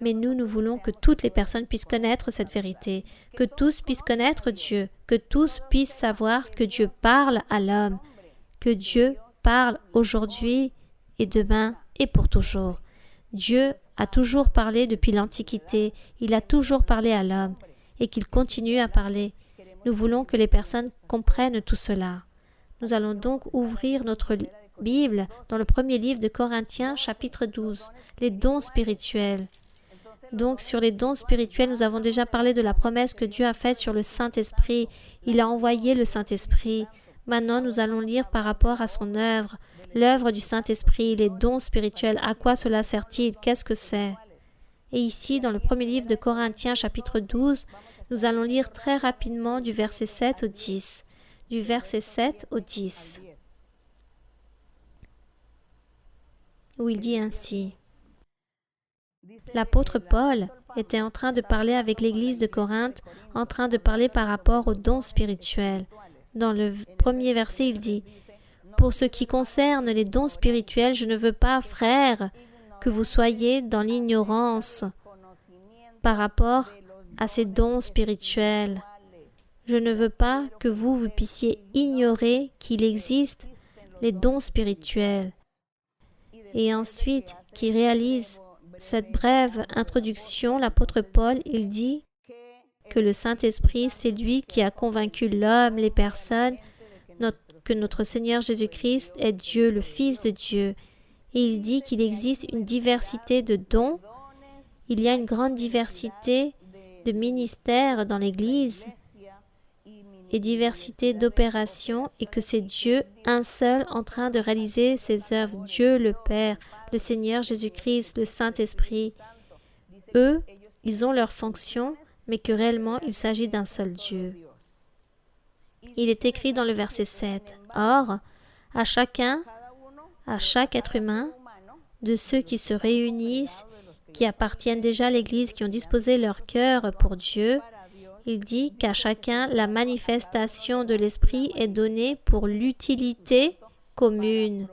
Mais nous voulons que toutes les personnes puissent connaître cette vérité, que tous puissent connaître Dieu, que tous puissent savoir que Dieu parle à l'homme, que Dieu parle aujourd'hui et demain et pour toujours. Dieu a toujours parlé depuis l'Antiquité, il a toujours parlé à l'homme et qu'il continue à parler. Nous voulons que les personnes comprennent tout cela. Nous allons donc ouvrir notre Bible dans le premier livre de Corinthiens, chapitre 12, les dons spirituels. Donc, sur les dons spirituels, nous avons déjà parlé de la promesse que Dieu a faite sur le Saint-Esprit. Il a envoyé le Saint-Esprit. Maintenant, nous allons lire par rapport à son œuvre, l'œuvre du Saint-Esprit, les dons spirituels. À quoi cela sert-il? Qu'est-ce que c'est? Et ici, dans le premier livre de Corinthiens, chapitre 12, nous allons lire très rapidement du verset 7 au 10. Du verset 7 au 10, où il dit ainsi. L'apôtre Paul était en train de parler avec l'église de Corinthe, en train de parler par rapport aux dons spirituels. Dans le premier verset, il dit « Pour ce qui concerne les dons spirituels, je ne veux pas, frères, que vous soyez dans l'ignorance par rapport à ces dons spirituels. Je ne veux pas que vous puissiez ignorer qu'il existe les dons spirituels. » Et ensuite, qui réalise cette brève introduction, l'apôtre Paul, il dit que le Saint-Esprit, c'est lui qui a convaincu l'homme, les personnes, que notre Seigneur Jésus-Christ est Dieu, le Fils de Dieu. Et il dit qu'il existe une diversité de dons. Il y a une grande diversité de ministères dans l'Église et diversité d'opérations et que c'est Dieu, un seul, en train de réaliser ses œuvres. Dieu le Père, le Seigneur Jésus-Christ, le Saint-Esprit. Eux, ils ont leur fonction, mais que réellement, il s'agit d'un seul Dieu. Il est écrit dans le verset 7, « Or, à chacun, à chaque être humain, de ceux qui se réunissent, qui appartiennent déjà à l'Église, qui ont disposé leur cœur pour Dieu, il dit qu'à chacun, la manifestation de l'Esprit est donnée pour l'utilité commune,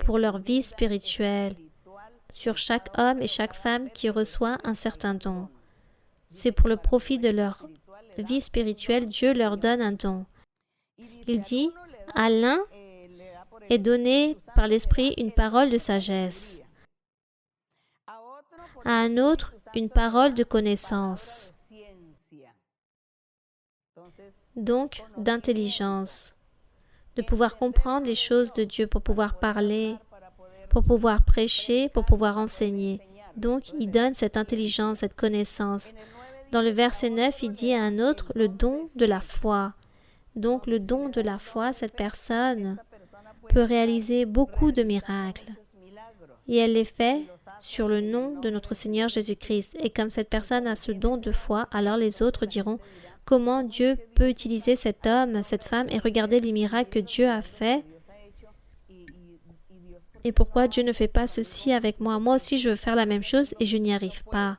pour leur vie spirituelle, sur chaque homme et chaque femme qui reçoit un certain don. C'est pour le profit de leur vie spirituelle, Dieu leur donne un don. Il dit, à l'un est donné par l'Esprit une parole de sagesse, à un autre une parole de connaissance, donc d'intelligence, de pouvoir comprendre les choses de Dieu pour pouvoir parler, pour pouvoir prêcher, pour pouvoir enseigner. Donc, il donne cette intelligence, cette connaissance. Dans le verset 9, il dit à un autre le don de la foi. Donc, le don de la foi, cette personne peut réaliser beaucoup de miracles. Et elle les fait sur le nom de notre Seigneur Jésus-Christ. Et comme cette personne a ce don de foi, alors les autres diront comment Dieu peut utiliser cet homme, cette femme, et regarder les miracles que Dieu a faits. Et pourquoi Dieu ne fait pas ceci avec moi? Moi aussi, je veux faire la même chose et je n'y arrive pas.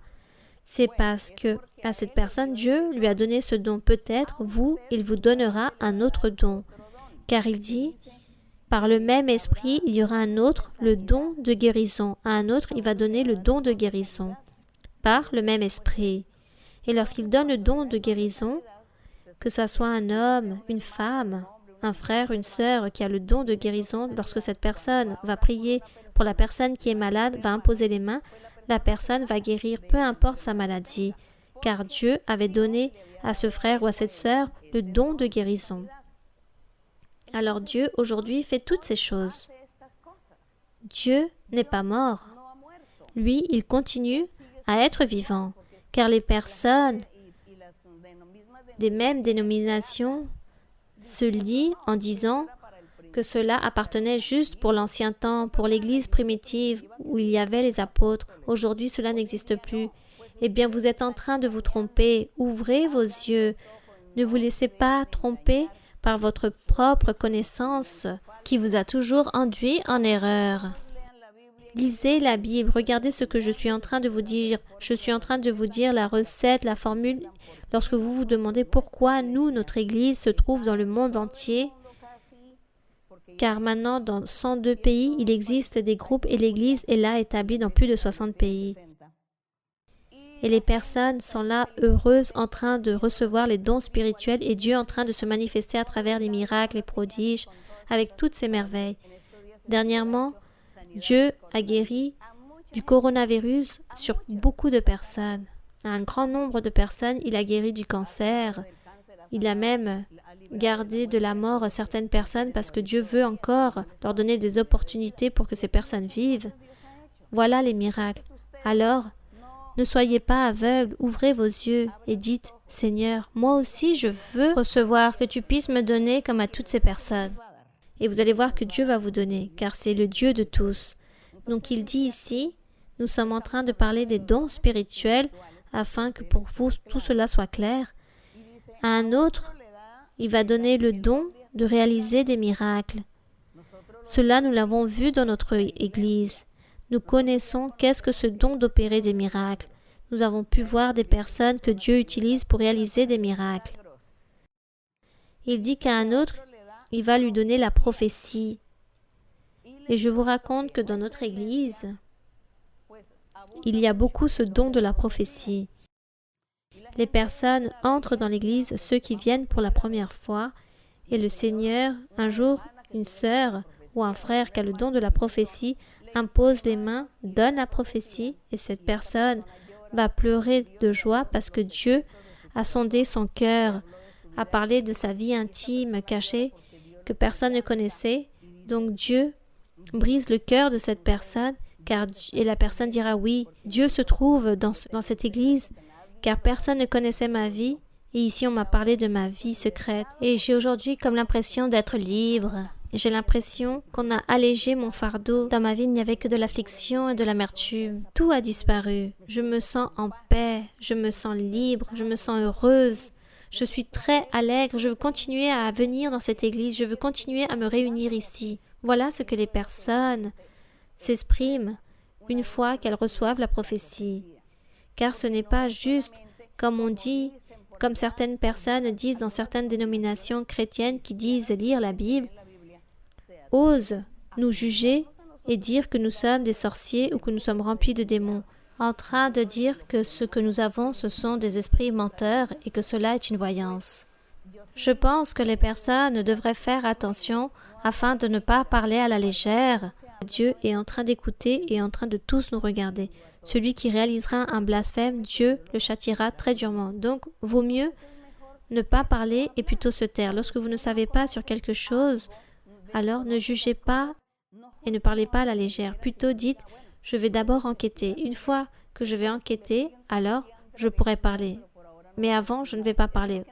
C'est parce que à cette personne, Dieu lui a donné ce don. Peut-être, vous, il vous donnera un autre don. Car il dit, par le même esprit, il y aura un autre, le don de guérison. À un autre, il va donner le don de guérison. Par le même esprit. Et lorsqu'il donne le don de guérison, que ce soit un homme, une femme, un frère, une sœur qui a le don de guérison, lorsque cette personne va prier pour la personne qui est malade, va imposer les mains, la personne va guérir, peu importe sa maladie, car Dieu avait donné à ce frère ou à cette sœur le don de guérison. Alors Dieu, aujourd'hui, fait toutes ces choses. Dieu n'est pas mort. Lui, il continue à être vivant, car les personnes des mêmes dénominations se lient en disant que cela appartenait juste pour l'ancien temps, pour l'Église primitive où il y avait les apôtres. Aujourd'hui, cela n'existe plus. Eh bien, vous êtes en train de vous tromper. Ouvrez vos yeux. Ne vous laissez pas tromper par votre propre connaissance qui vous a toujours induit en erreur. Lisez la Bible, regardez ce que je suis en train de vous dire. Je suis en train de vous dire la recette, la formule. Lorsque vous vous demandez pourquoi nous, notre Église, se trouve dans le monde entier, car maintenant, dans 102 pays, il existe des groupes et l'Église est là établie dans plus de 60 pays. Et les personnes sont là heureuses en train de recevoir les dons spirituels et Dieu en train de se manifester à travers les miracles, les prodiges, avec toutes ces merveilles. Dernièrement, Dieu a guéri du coronavirus sur beaucoup de personnes. Un grand nombre de personnes, il a guéri du cancer. Il a même gardé de la mort certaines personnes parce que Dieu veut encore leur donner des opportunités pour que ces personnes vivent. Voilà les miracles. Alors, ne soyez pas aveugles, ouvrez vos yeux et dites, « Seigneur, moi aussi je veux recevoir, que tu puisses me donner comme à toutes ces personnes. » Et vous allez voir que Dieu va vous donner, car c'est le Dieu de tous. Donc il dit ici, nous sommes en train de parler des dons spirituels afin que pour vous tout cela soit clair. À un autre, il va donner le don de réaliser des miracles. Cela, nous l'avons vu dans notre Église. Nous connaissons qu'est-ce que ce don d'opérer des miracles. Nous avons pu voir des personnes que Dieu utilise pour réaliser des miracles. Il dit qu'à un autre, il va lui donner la prophétie. Et je vous raconte que dans notre Église, il y a beaucoup ce don de la prophétie. Les personnes entrent dans l'Église, ceux qui viennent pour la première fois, et le Seigneur, un jour, une sœur ou un frère qui a le don de la prophétie, impose les mains, donne la prophétie, et cette personne va pleurer de joie parce que Dieu a sondé son cœur, a parlé de sa vie intime, cachée, que personne ne connaissait. Donc Dieu brise le cœur de cette personne, et la personne dira oui, Dieu se trouve dans cette église, car personne ne connaissait ma vie, et ici on m'a parlé de ma vie secrète. Et j'ai aujourd'hui comme l'impression d'être libre. J'ai l'impression qu'on a allégé mon fardeau. Dans ma vie, il n'y avait que de l'affliction et de l'amertume. Tout a disparu. Je me sens en paix, je me sens libre, je me sens heureuse. Je suis très allègre, je veux continuer à venir dans cette église, je veux continuer à me réunir ici. Voilà ce que les personnes s'expriment une fois qu'elles reçoivent la prophétie. Car ce n'est pas juste, comme on dit, comme certaines personnes disent dans certaines dénominations chrétiennes qui disent lire la Bible, osent nous juger et dire que nous sommes des sorciers ou que nous sommes remplis de démons, en train de dire que ce que nous avons, ce sont des esprits menteurs et que cela est une voyance. Je pense que les personnes devraient faire attention afin de ne pas parler à la légère. Dieu est en train d'écouter et en train de tous nous regarder. Celui qui réalisera un blasphème, Dieu le châtiera très durement. Donc, vaut mieux ne pas parler et plutôt se taire. Lorsque vous ne savez pas sur quelque chose, alors ne jugez pas et ne parlez pas à la légère. Plutôt dites, je vais d'abord enquêter. Une fois que je vais enquêter, alors je pourrai parler. Mais avant, je ne vais pas parler.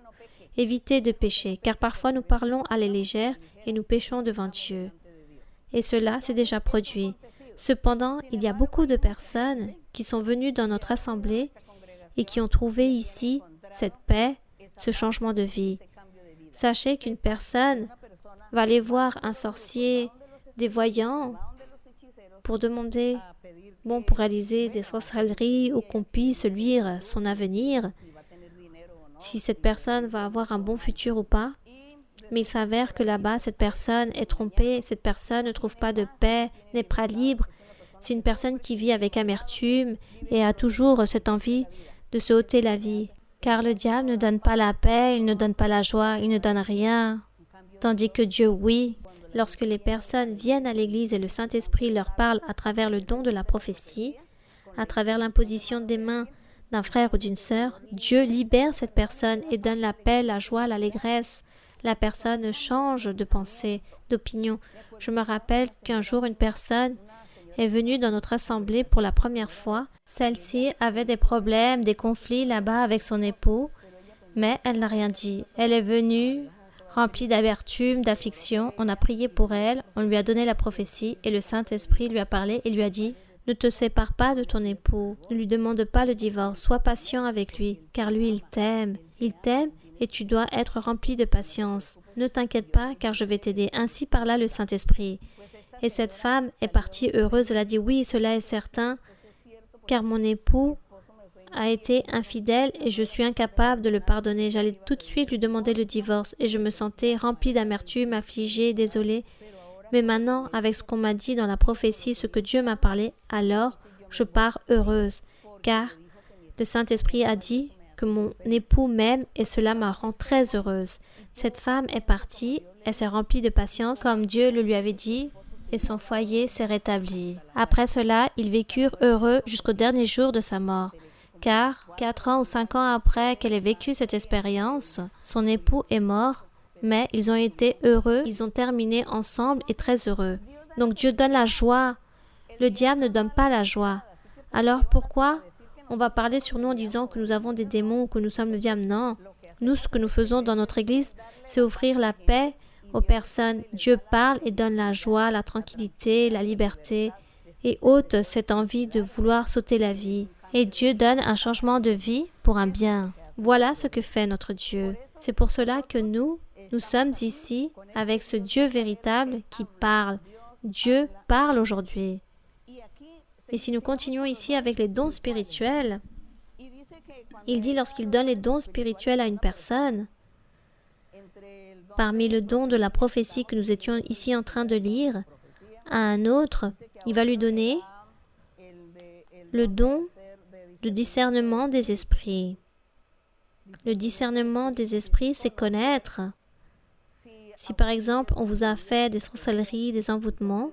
Évitez de pécher, car parfois nous parlons à la légère et nous péchons devant Dieu. Et cela s'est déjà produit. Cependant, il y a beaucoup de personnes qui sont venues dans notre assemblée et qui ont trouvé ici cette paix, ce changement de vie. Sachez qu'une personne va aller voir un sorcier, des voyants, pour demander, pour réaliser des sorcelleries ou qu'on puisse lire son avenir, si cette personne va avoir un bon futur ou pas. Mais il s'avère que là-bas, cette personne est trompée, cette personne ne trouve pas de paix, n'est pas libre. C'est une personne qui vit avec amertume et a toujours cette envie de se ôter la vie. Car le diable ne donne pas la paix, il ne donne pas la joie, il ne donne rien. Tandis que Dieu, oui, lorsque les personnes viennent à l'Église et le Saint-Esprit leur parle à travers le don de la prophétie, à travers l'imposition des mains d'un frère ou d'une sœur, Dieu libère cette personne et donne la paix, la joie, l'allégresse. La personne change de pensée, d'opinion. Je me rappelle qu'un jour, une personne est venue dans notre assemblée pour la première fois. Celle-ci avait des problèmes, des conflits là-bas avec son époux, mais elle n'a rien dit. Elle est venue remplie d'amertume, d'affliction. On a prié pour elle, on lui a donné la prophétie et le Saint-Esprit lui a parlé et lui a dit « Ne te sépare pas de ton époux, ne lui demande pas le divorce, sois patient avec lui, car lui, il t'aime et tu dois être rempli de patience. Ne t'inquiète pas, car je vais t'aider. Ainsi parla le Saint-Esprit. Et cette femme est partie heureuse. Elle a dit, oui, cela est certain, car mon époux a été infidèle et je suis incapable de le pardonner. J'allais tout de suite lui demander le divorce et je me sentais remplie d'amertume, affligée, désolée. Mais maintenant, avec ce qu'on m'a dit dans la prophétie, ce que Dieu m'a parlé, alors je pars heureuse, car le Saint-Esprit a dit que mon époux m'aime et cela me rend très heureuse. Cette femme est partie, elle s'est remplie de patience comme Dieu le lui avait dit et son foyer s'est rétabli. Après cela, ils vécurent heureux jusqu'au dernier jour de sa mort. Car 4 ans ou 5 ans après qu'elle ait vécu cette expérience, son époux est mort, mais ils ont été heureux, ils ont terminé ensemble et très heureux. Donc Dieu donne la joie. Le diable ne donne pas la joie. Alors pourquoi on va parler sur nous en disant que nous avons des démons ou que nous sommes le diable? Non. Nous, ce que nous faisons dans notre Église, c'est offrir la paix aux personnes. Dieu parle et donne la joie, la tranquillité, la liberté et ôte cette envie de vouloir sauter la vie. Et Dieu donne un changement de vie pour un bien. Voilà ce que fait notre Dieu. C'est pour cela que nous sommes ici avec ce Dieu véritable qui parle. Dieu parle aujourd'hui. Et si nous continuons ici avec les dons spirituels, il dit lorsqu'il donne les dons spirituels à une personne, parmi le don de la prophétie que nous étions ici en train de lire, à un autre, il va lui donner le don de discernement des esprits. Le discernement des esprits, c'est connaître. Si par exemple, on vous a fait des sorcelleries, des envoûtements,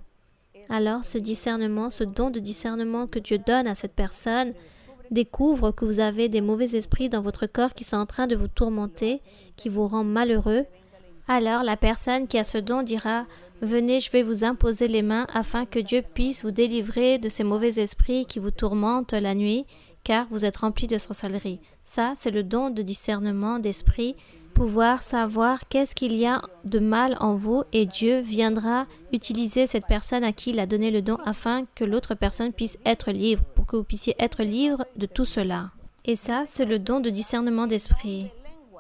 alors ce discernement, ce don de discernement que Dieu donne à cette personne, découvre que vous avez des mauvais esprits dans votre corps qui sont en train de vous tourmenter, qui vous rend malheureux. Alors la personne qui a ce don dira « Venez, je vais vous imposer les mains afin que Dieu puisse vous délivrer de ces mauvais esprits qui vous tourmentent la nuit, car vous êtes remplis de sorcellerie. » Ça, c'est le don de discernement d'esprit, pouvoir savoir qu'est-ce qu'il y a de mal en vous et Dieu viendra utiliser cette personne à qui il a donné le don afin que l'autre personne puisse être libre, pour que vous puissiez être libre de tout cela. Et ça, c'est le don de discernement d'esprit.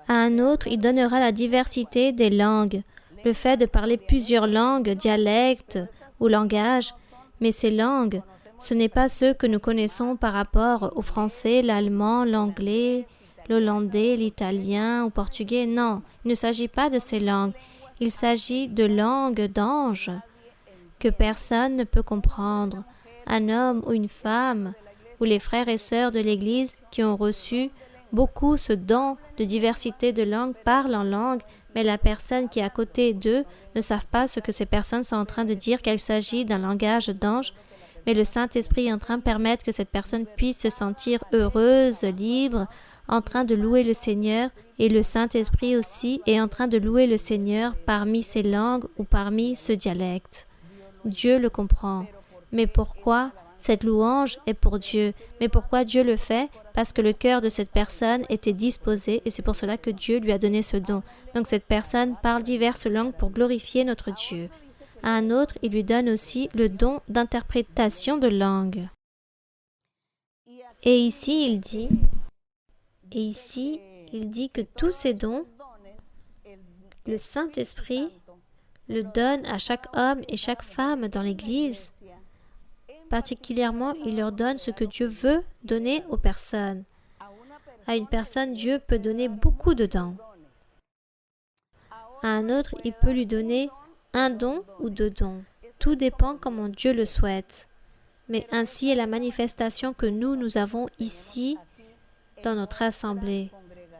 À un autre, il donnera la diversité des langues, le fait de parler plusieurs langues, dialectes ou langages, mais ces langues, ce n'est pas ceux que nous connaissons par rapport au français, l'allemand, l'anglais, l'hollandais, l'italien ou portugais. Non, il ne s'agit pas de ces langues. Il s'agit de langues d'anges que personne ne peut comprendre. Un homme ou une femme, ou les frères et sœurs de l'Église qui ont reçu beaucoup ce don de diversité de langues parlent en langue, mais la personne qui est à côté d'eux ne savent pas ce que ces personnes sont en train de dire, qu'il s'agit d'un langage d'ange, mais le Saint-Esprit est en train de permettre que cette personne puisse se sentir heureuse, libre, en train de louer le Seigneur, et le Saint-Esprit aussi est en train de louer le Seigneur parmi ces langues ou parmi ce dialecte. Dieu le comprend. Mais pourquoi cette louange est pour Dieu? Mais pourquoi Dieu le fait? Parce que le cœur de cette personne était disposé et c'est pour cela que Dieu lui a donné ce don. Donc cette personne parle diverses langues pour glorifier notre Dieu. À un autre, il lui donne aussi le don d'interprétation de langue. Et ici, il dit que tous ces dons, le Saint-Esprit le donne à chaque homme et chaque femme dans l'Église. Particulièrement, il leur donne ce que Dieu veut donner aux personnes. À une personne, Dieu peut donner beaucoup de dons. À un autre, il peut lui donner un don ou 2 dons. Tout dépend comment Dieu le souhaite. Mais ainsi est la manifestation que nous avons ici dans notre assemblée.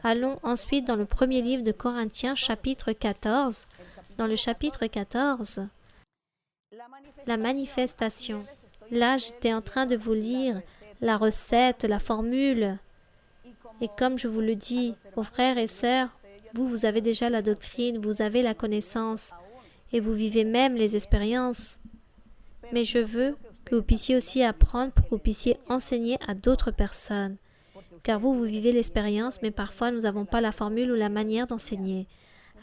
Allons ensuite dans le premier livre de Corinthiens, chapitre 14. Dans le chapitre 14, la manifestation. Là, j'étais en train de vous lire la recette, la formule. Et comme je vous le dis, aux frères et sœurs, vous avez déjà la doctrine, vous avez la connaissance et vous vivez même les expériences. Mais je veux que vous puissiez aussi apprendre pour que vous puissiez enseigner à d'autres personnes. Car vous vivez l'expérience, mais parfois nous n'avons pas la formule ou la manière d'enseigner.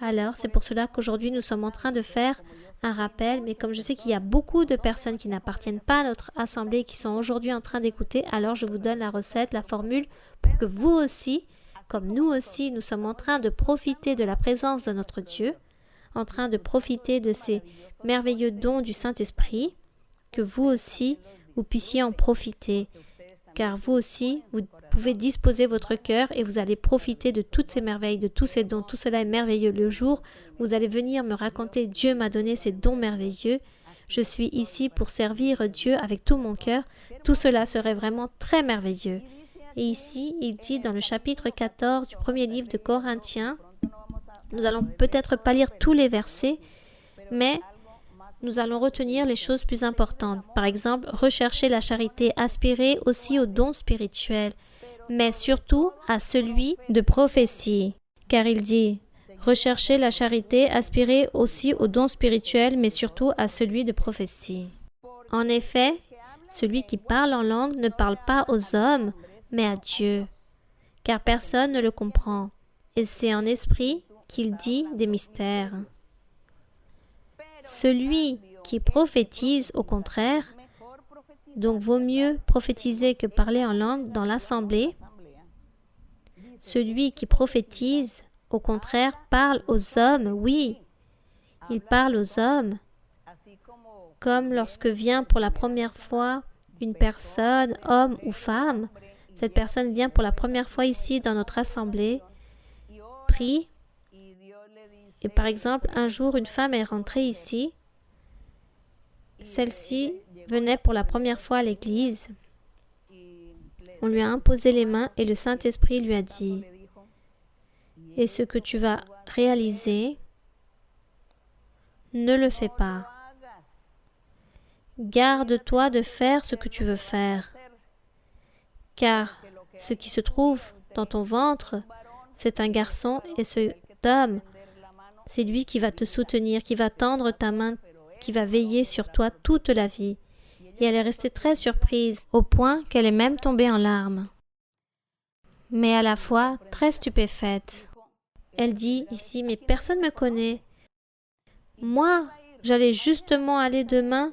Alors, c'est pour cela qu'aujourd'hui, nous sommes en train de faire un rappel, mais comme je sais qu'il y a beaucoup de personnes qui n'appartiennent pas à notre assemblée, qui sont aujourd'hui en train d'écouter, alors je vous donne la recette, la formule, pour que vous aussi, comme nous aussi, nous sommes en train de profiter de la présence de notre Dieu, en train de profiter de ces merveilleux dons du Saint-Esprit, que vous aussi, vous puissiez en profiter, car vous aussi, vous pouvez disposer votre cœur et vous allez profiter de toutes ces merveilles, de tous ces dons. Tout cela est merveilleux. Le jour où vous allez venir me raconter, Dieu m'a donné ces dons merveilleux, je suis ici pour servir Dieu avec tout mon cœur, tout cela serait vraiment très merveilleux. Et ici, il dit dans le chapitre 14 du premier livre de Corinthiens, nous allons peut-être pas lire tous les versets, mais nous allons retenir les choses plus importantes. Par exemple, rechercher la charité, aspirer aussi aux dons spirituels, mais surtout à celui de prophétie. Car il dit, rechercher la charité, aspirer aussi aux dons spirituels, mais surtout à celui de prophétie. En effet, celui qui parle en langue ne parle pas aux hommes, mais à Dieu, car personne ne le comprend. Et c'est en esprit qu'il dit des mystères. Celui qui prophétise, au contraire, donc vaut mieux prophétiser que parler en langue dans l'assemblée. Celui qui prophétise, au contraire, parle aux hommes, oui, il parle aux hommes, comme lorsque vient pour la première fois une personne, homme ou femme, cette personne vient pour la première fois ici dans notre assemblée, prie, et par exemple, un jour, une femme est rentrée ici, celle-ci venait pour la première fois à l'église, on lui a imposé les mains et le Saint-Esprit lui a dit, « Et ce que tu vas réaliser, ne le fais pas. Garde-toi de faire ce que tu veux faire, car ce qui se trouve dans ton ventre, c'est un garçon et cet homme, c'est lui qui va te soutenir, qui va tendre ta main, qui va veiller sur toi toute la vie. » Et elle est restée très surprise, au point qu'elle est même tombée en larmes, mais à la fois très stupéfaite. Elle dit ici, mais personne ne me connaît. Moi, j'allais justement aller demain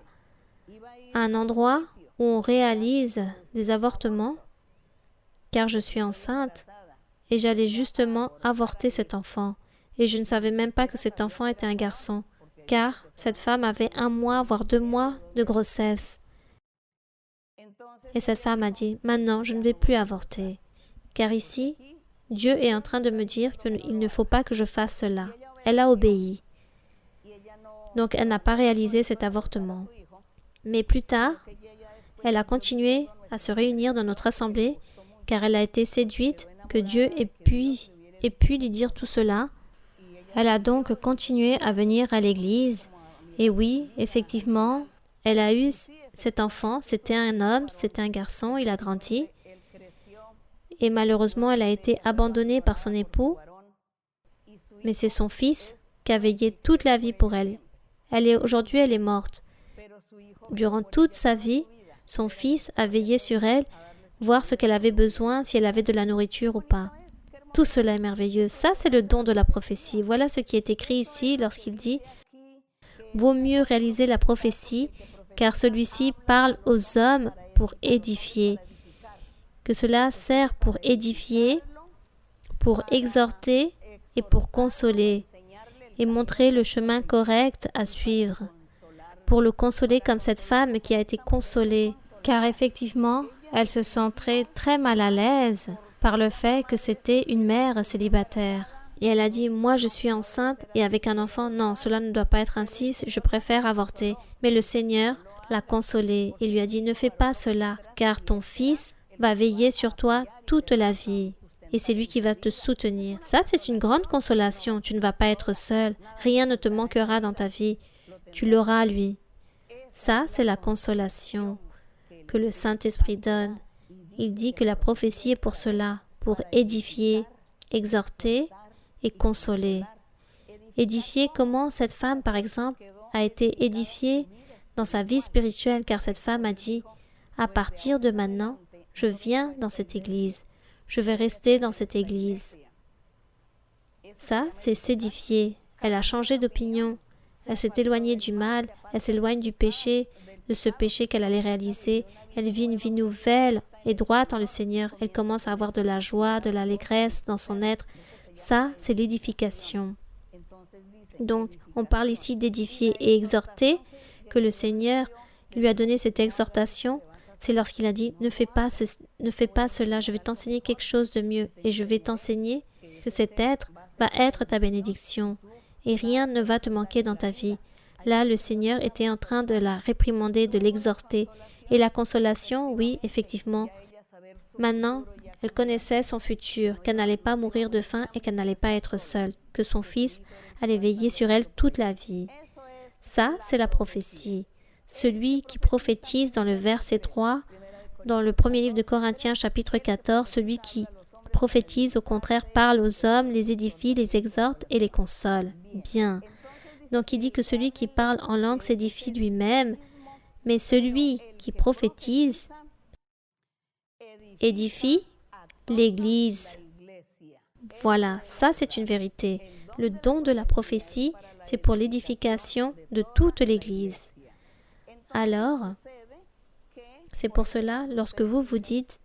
à un endroit où on réalise des avortements, car je suis enceinte, et j'allais justement avorter cet enfant. Et je ne savais même pas que cet enfant était un garçon, car cette femme avait 1 mois, voire 2 mois de grossesse. Et cette femme a dit, maintenant, je ne vais plus avorter, car ici, Dieu est en train de me dire qu'il ne faut pas que je fasse cela. Elle a obéi. Donc, elle n'a pas réalisé cet avortement. Mais plus tard, elle a continué à se réunir dans notre assemblée, car elle a été séduite que Dieu ait pu lui dire tout cela. Elle a donc continué à venir à l'église. Et oui, effectivement, elle a eu cet enfant. C'était un homme, c'était un garçon, il a grandi. Et malheureusement, elle a été abandonnée par son époux. Mais c'est son fils qui a veillé toute la vie pour elle. Aujourd'hui, elle est morte. Durant toute sa vie, son fils a veillé sur elle, voir ce qu'elle avait besoin, si elle avait de la nourriture ou pas. Tout cela est merveilleux. Ça, c'est le don de la prophétie. Voilà ce qui est écrit ici lorsqu'il dit « Vaut mieux réaliser la prophétie, car celui-ci parle aux hommes pour édifier. » Que cela sert pour édifier, pour exhorter et pour consoler, et montrer le chemin correct à suivre, pour le consoler comme cette femme qui a été consolée, car effectivement, elle se sentait très mal à l'aise par le fait que c'était une mère célibataire. Et elle a dit, moi je suis enceinte et avec un enfant, non, cela ne doit pas être ainsi, je préfère avorter. Mais le Seigneur l'a consolée et lui a dit, ne fais pas cela, car ton fils va veiller sur toi toute la vie. Et c'est lui qui va te soutenir. Ça, c'est une grande consolation. Tu ne vas pas être seul. Rien ne te manquera dans ta vie. Tu l'auras, lui. Ça, c'est la consolation que le Saint-Esprit donne. Il dit que la prophétie est pour cela, pour édifier, exhorter et consoler. Édifier comment cette femme, par exemple, a été édifiée dans sa vie spirituelle, car cette femme a dit, à partir de maintenant, je viens dans cette église. Je vais rester dans cette église. Ça, c'est s'édifier. Elle a changé d'opinion. Elle s'est éloignée du mal. Elle s'éloigne du péché, de ce péché qu'elle allait réaliser. Elle vit une vie nouvelle est droite en le Seigneur, elle commence à avoir de la joie, de l'allégresse dans son être. Ça, c'est l'édification. Donc, on parle ici d'édifier et exhorter, que le Seigneur lui a donné cette exhortation. C'est lorsqu'il a dit, ne fais pas cela, je vais t'enseigner quelque chose de mieux et je vais t'enseigner que cet être va être ta bénédiction et rien ne va te manquer dans ta vie. Là, le Seigneur était en train de la réprimander, de l'exhorter. Et la consolation, oui, effectivement. Maintenant, elle connaissait son futur, qu'elle n'allait pas mourir de faim et qu'elle n'allait pas être seule, que son fils allait veiller sur elle toute la vie. Ça, c'est la prophétie. Celui qui prophétise dans le verset 3, dans le premier livre de Corinthiens, chapitre 14, celui qui prophétise, au contraire, parle aux hommes, les édifie, les exhorte et les console. Bien. Donc, il dit que celui qui parle en langue s'édifie lui-même, mais celui qui prophétise édifie l'Église. Voilà, ça c'est une vérité. Le don de la prophétie, c'est pour l'édification de toute l'Église. Alors, c'est pour cela, lorsque vous vous dites,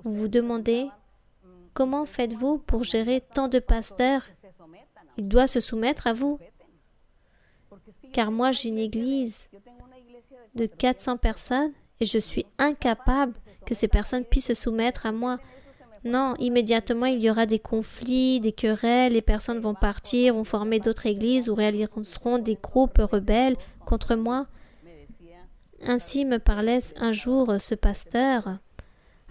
vous vous demandez, comment faites-vous pour gérer tant de pasteurs? Il doit se soumettre à vous. Car moi, j'ai une église de 400 personnes et je suis incapable que ces personnes puissent se soumettre à moi. Non, immédiatement, il y aura des conflits, des querelles, les personnes vont partir, vont former d'autres églises ou réaliseront des groupes rebelles contre moi. Ainsi me parlait un jour ce pasteur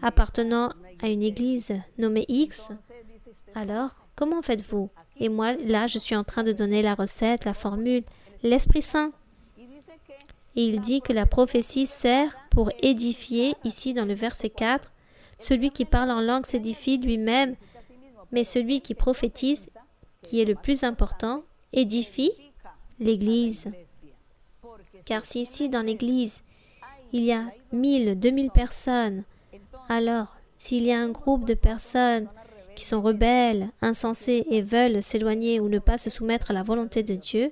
appartenant à une église nommée X. Alors, comment faites-vous? Et moi, là, je suis en train de donner la recette, la formule, l'Esprit Saint. Et il dit que la prophétie sert pour édifier, ici dans le verset 4, celui qui parle en langue s'édifie lui-même, mais celui qui prophétise, qui est le plus important, édifie l'Église. Car si ici dans l'Église, il y a 1000, 2000 personnes, alors s'il y a un groupe de personnes qui sont rebelles, insensées et veulent s'éloigner ou ne pas se soumettre à la volonté de Dieu,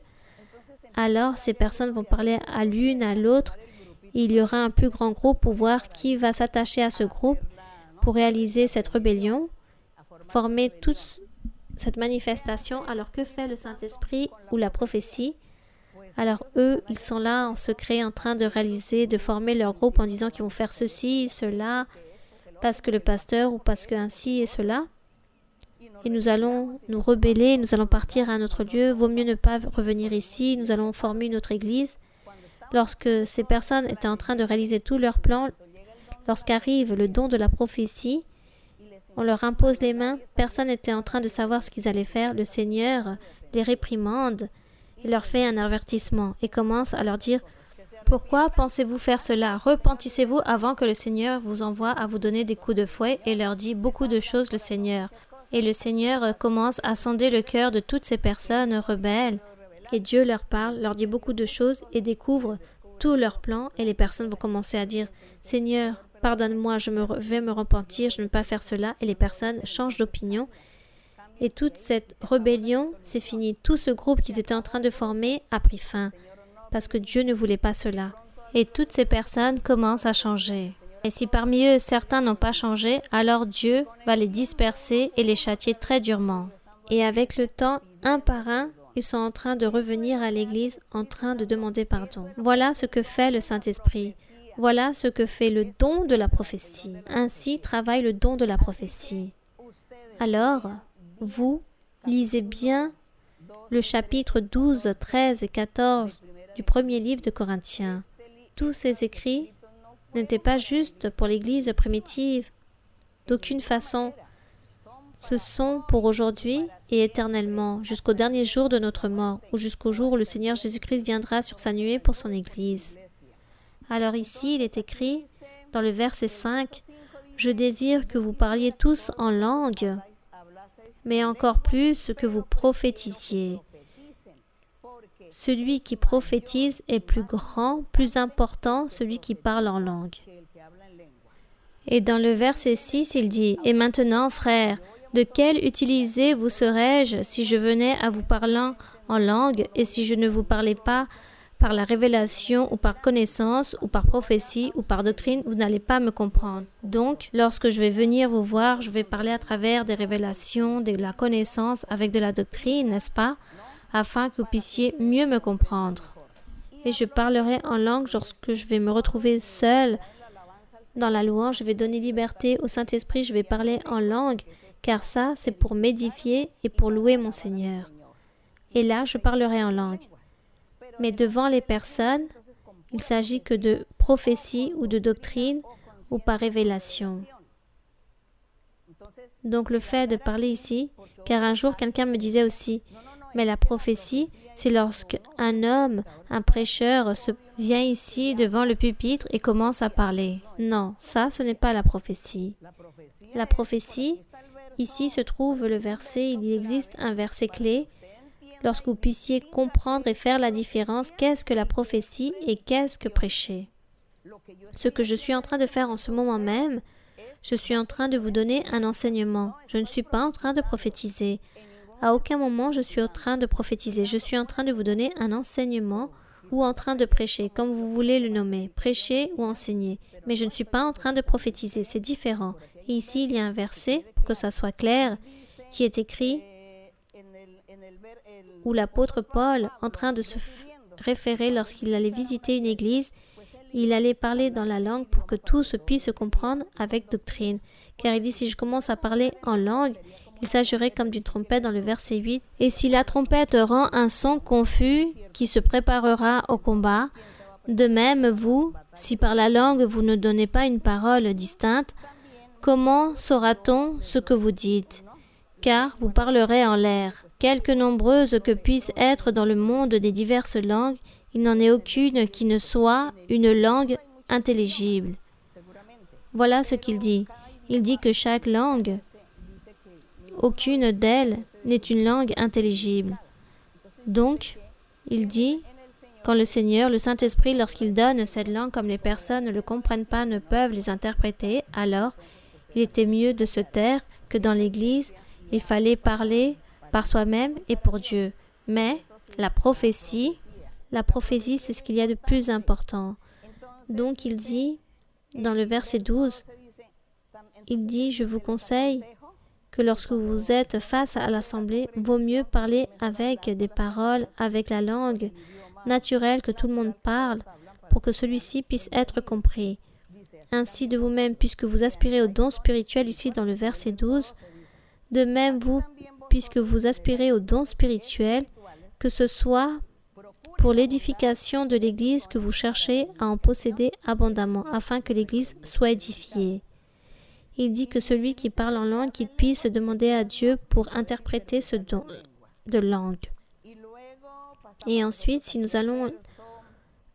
alors ces personnes vont parler à l'une, à l'autre. Il y aura un plus grand groupe pour voir qui va s'attacher à ce groupe pour réaliser cette rébellion, former toute cette manifestation. Alors que fait le Saint-Esprit ou la prophétie? Alors eux, ils sont là en secret en train de réaliser, de former leur groupe en disant qu'ils vont faire ceci, cela, parce que le pasteur ou parce que ainsi et cela. Et nous allons nous rebeller, nous allons partir à un autre lieu, vaut mieux ne pas revenir ici, nous allons former une autre église. Lorsque ces personnes étaient en train de réaliser tous leurs plans, lorsqu'arrive le don de la prophétie, on leur impose les mains, personne n'était en train de savoir ce qu'ils allaient faire, le Seigneur les réprimande et leur fait un avertissement et commence à leur dire « Pourquoi pensez-vous faire cela? Repentissez-vous avant que le Seigneur vous envoie à vous donner des coups de fouet et leur dit beaucoup de choses le Seigneur. » Et le Seigneur commence à sonder le cœur de toutes ces personnes rebelles. Et Dieu leur parle, leur dit beaucoup de choses et découvre tous leurs plans. Et les personnes vont commencer à dire « Seigneur, pardonne-moi, je vais me repentir, je ne veux pas faire cela. » Et les personnes changent d'opinion. Et toute cette rébellion, c'est fini. Tout ce groupe qu'ils étaient en train de former a pris fin. Parce que Dieu ne voulait pas cela. Et toutes ces personnes commencent à changer. Et si parmi eux, certains n'ont pas changé, alors Dieu va les disperser et les châtier très durement. Et avec le temps, un par un, ils sont en train de revenir à l'Église, en train de demander pardon. Voilà ce que fait le Saint-Esprit. Voilà ce que fait le don de la prophétie. Ainsi travaille le don de la prophétie. Alors, vous lisez bien le chapitre 12, 13 et 14 du premier livre de Corinthiens. Tous ces écrits n'étaient pas juste pour l'Église primitive, d'aucune façon. Ce sont pour aujourd'hui et éternellement, jusqu'au dernier jour de notre mort, ou jusqu'au jour où le Seigneur Jésus-Christ viendra sur sa nuée pour son Église. Alors ici, il est écrit, dans le verset 5, « Je désire que vous parliez tous en langue, mais encore plus que vous prophétisiez. Celui qui prophétise est plus grand, plus important, celui qui parle en langue. » Et dans le verset 6, il dit, « Et maintenant, frères, de quelle utilité vous serais-je si je venais à vous parler en langue et si je ne vous parlais pas par la révélation ou par connaissance ou par prophétie ou par doctrine, vous n'allez pas me comprendre. Donc, lorsque je vais venir vous voir, je vais parler à travers des révélations, de la connaissance, avec de la doctrine, n'est-ce pas, afin que vous puissiez mieux me comprendre. Et je parlerai en langue lorsque je vais me retrouver seule dans la louange. Je vais donner liberté au Saint-Esprit, je vais parler en langue, car ça, c'est pour m'édifier et pour louer mon Seigneur. Et là, je parlerai en langue. Mais devant les personnes, il s'agit que de prophétie ou de doctrine ou par révélation. Donc le fait de parler ici, car un jour quelqu'un me disait aussi, mais la prophétie, c'est lorsqu'un homme, un prêcheur, vient ici devant le pupitre et commence à parler. Non, ça, ce n'est pas la prophétie. La prophétie, ici se trouve le verset, il existe un verset clé, lorsque vous puissiez comprendre et faire la différence, qu'est-ce que la prophétie et qu'est-ce que prêcher. Ce que je suis en train de faire en ce moment même, je suis en train de vous donner un enseignement. Je ne suis pas en train de prophétiser. À aucun moment je suis en train de prophétiser. Je suis en train de vous donner un enseignement ou en train de prêcher, comme vous voulez le nommer, prêcher ou enseigner. Mais je ne suis pas en train de prophétiser, c'est différent. Et ici, il y a un verset, pour que ça soit clair, qui est écrit où l'apôtre Paul, en train de se référer lorsqu'il allait visiter une église, il allait parler dans la langue pour que tous puissent se comprendre avec doctrine. Car il dit, si je commence à parler en langue, il s'agirait comme d'une trompette dans le verset 8. Et si la trompette rend un son confus qui se préparera au combat, de même vous, si par la langue vous ne donnez pas une parole distincte, comment saura-t-on ce que vous dites? Car vous parlerez en l'air. Quelque nombreuses que puissent être dans le monde des diverses langues, il n'en est aucune qui ne soit une langue intelligible. Voilà ce qu'il dit. Il dit que chaque langue, aucune d'elles n'est une langue intelligible. Donc, il dit, quand le Seigneur, le Saint-Esprit, lorsqu'il donne cette langue, comme les personnes ne le comprennent pas, ne peuvent les interpréter, alors il était mieux de se taire que dans l'Église, il fallait parler par soi-même et pour Dieu. Mais la prophétie, c'est ce qu'il y a de plus important. Donc il dit, dans le verset 12, il dit, je vous conseille que lorsque vous êtes face à l'assemblée, vaut mieux parler avec des paroles, avec la langue naturelle que tout le monde parle, pour que celui-ci puisse être compris. Ainsi de vous-même, puisque vous aspirez au don spirituel ici dans le verset 12, de même vous, puisque vous aspirez au don spirituel, que ce soit pour l'édification de l'Église que vous cherchez à en posséder abondamment, afin que l'Église soit édifiée. Il dit que celui qui parle en langue, qu'il puisse demander à Dieu pour interpréter ce don de langue. Et ensuite, si nous allons...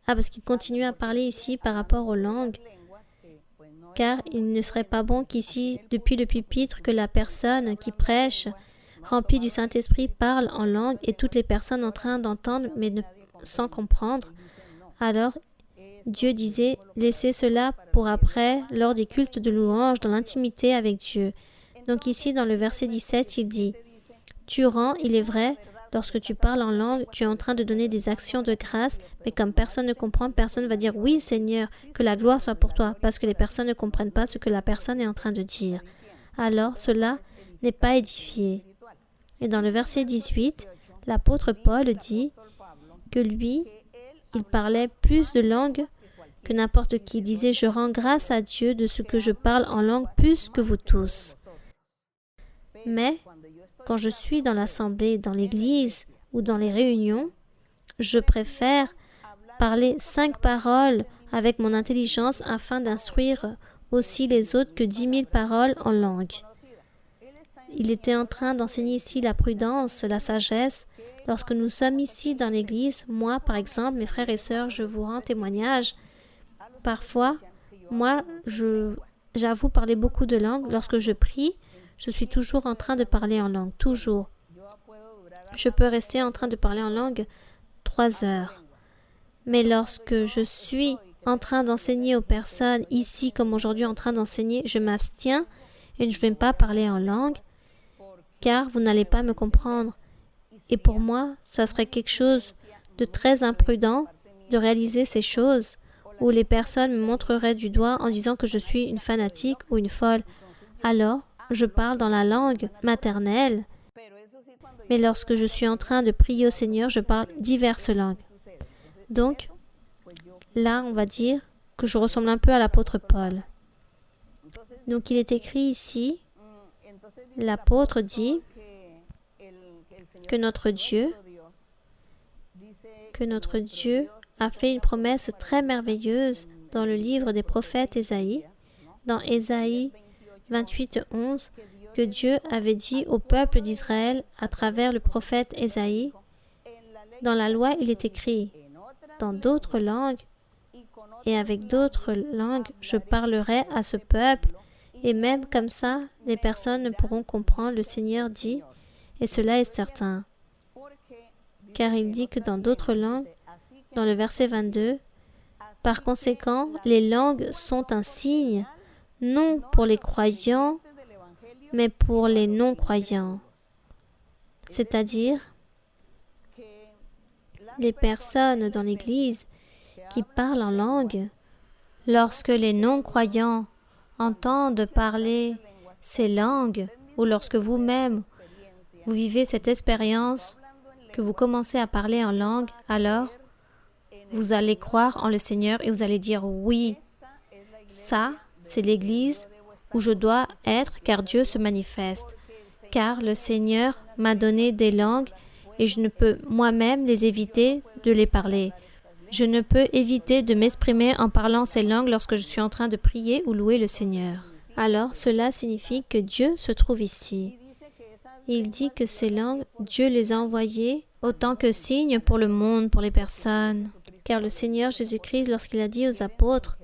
parce qu'il continue à parler ici par rapport aux langues, car il ne serait pas bon qu'ici, depuis le pupitre, que la personne qui prêche, remplie du Saint-Esprit, parle en langue et toutes les personnes en train d'entendre, mais sans comprendre. Alors, Dieu disait, laissez cela pour après, lors des cultes de louange, dans l'intimité avec Dieu. Donc ici, dans le verset 17, il dit, tu rends, il est vrai, lorsque tu parles en langue, tu es en train de donner des actions de grâce, mais comme personne ne comprend, personne va dire, oui Seigneur, que la gloire soit pour toi, parce que les personnes ne comprennent pas ce que la personne est en train de dire. Alors, cela n'est pas édifié. Et dans le verset 18, l'apôtre Paul dit que lui, il parlait plus de langues que n'importe qui. Il disait, je rends grâce à Dieu de ce que je parle en langue plus que vous tous. Mais, quand je suis dans l'assemblée, dans l'église ou dans les réunions, je préfère parler 5 paroles avec mon intelligence afin d'instruire aussi les autres que 10 000 paroles en langue. Il était en train d'enseigner ici la prudence, la sagesse. Lorsque nous sommes ici dans l'église, moi par exemple, mes frères et sœurs, je vous rends témoignage. Parfois, moi, j'avoue parler beaucoup de langues. Lorsque je prie, je suis toujours en train de parler en langue, toujours. Je peux rester en train de parler en langue 3 heures. Mais lorsque je suis en train d'enseigner aux personnes, ici comme aujourd'hui en train d'enseigner, je m'abstiens et je ne vais pas parler en langue, car vous n'allez pas me comprendre. Et pour moi, ça serait quelque chose de très imprudent de réaliser ces choses, où les personnes me montreraient du doigt en disant que je suis une fanatique ou une folle. Alors, je parle dans la langue maternelle, mais lorsque je suis en train de prier au Seigneur, je parle diverses langues. Donc, là, on va dire que je ressemble un peu à l'apôtre Paul. Donc, il est écrit ici, l'apôtre dit que notre Dieu a fait une promesse très merveilleuse dans le livre des prophètes Ésaïe, dans Ésaïe 28, 11, que Dieu avait dit au peuple d'Israël à travers le prophète Ésaïe. Dans la loi, il est écrit, dans d'autres langues et avec d'autres langues, je parlerai à ce peuple, et même comme ça, les personnes ne pourront comprendre, le Seigneur dit, et cela est certain. Car il dit que dans d'autres langues, dans le verset 22, par conséquent, les langues sont un signe, non pour les croyants, mais pour les non-croyants. C'est-à-dire, les personnes dans l'Église qui parlent en langue, lorsque les non-croyants entendent parler ces langues, ou lorsque vous-même, vous vivez cette expérience, que vous commencez à parler en langue, alors vous allez croire en le Seigneur et vous allez dire oui, ça, c'est l'Église où je dois être car Dieu se manifeste. Car le Seigneur m'a donné des langues et je ne peux moi-même les éviter de les parler. Je ne peux éviter de m'exprimer en parlant ces langues lorsque je suis en train de prier ou louer le Seigneur. Alors, cela signifie que Dieu se trouve ici. Il dit que ces langues, Dieu les a envoyées autant que signes pour le monde, pour les personnes. Car le Seigneur Jésus-Christ, lorsqu'il a dit aux apôtres,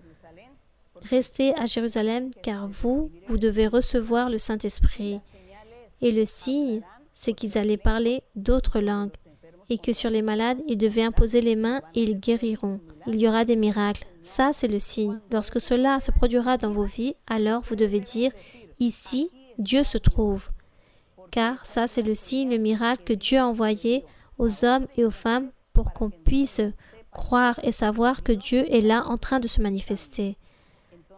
« Restez à Jérusalem, car vous devez recevoir le Saint-Esprit. » Et le signe, c'est qu'ils allaient parler d'autres langues, et que sur les malades, ils devaient imposer les mains et ils guériront. Il y aura des miracles. Ça, c'est le signe. Lorsque cela se produira dans vos vies, alors vous devez dire, « Ici, Dieu se trouve. » Car ça, c'est le signe, le miracle que Dieu a envoyé aux hommes et aux femmes pour qu'on puisse croire et savoir que Dieu est là en train de se manifester.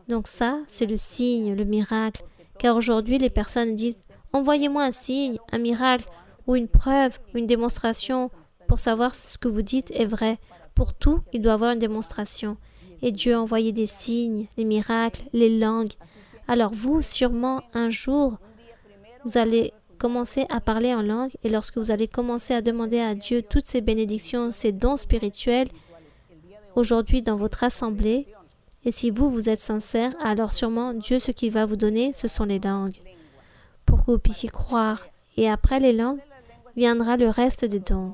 Donc ça, c'est le signe, le miracle. Car aujourd'hui, les personnes disent « Envoyez-moi un signe, un miracle, ou une preuve, ou une démonstration, pour savoir si ce que vous dites est vrai. » Pour tout, il doit y avoir une démonstration. Et Dieu a envoyé des signes, les miracles, les langues. Alors vous, sûrement, un jour, vous allez commencer à parler en langue, et lorsque vous allez commencer à demander à Dieu toutes ces bénédictions, ces dons spirituels, aujourd'hui dans votre assemblée, et si vous êtes sincère, alors sûrement Dieu, ce qu'il va vous donner, ce sont les langues, pour que vous puissiez croire. Et après les langues, viendra le reste des dons.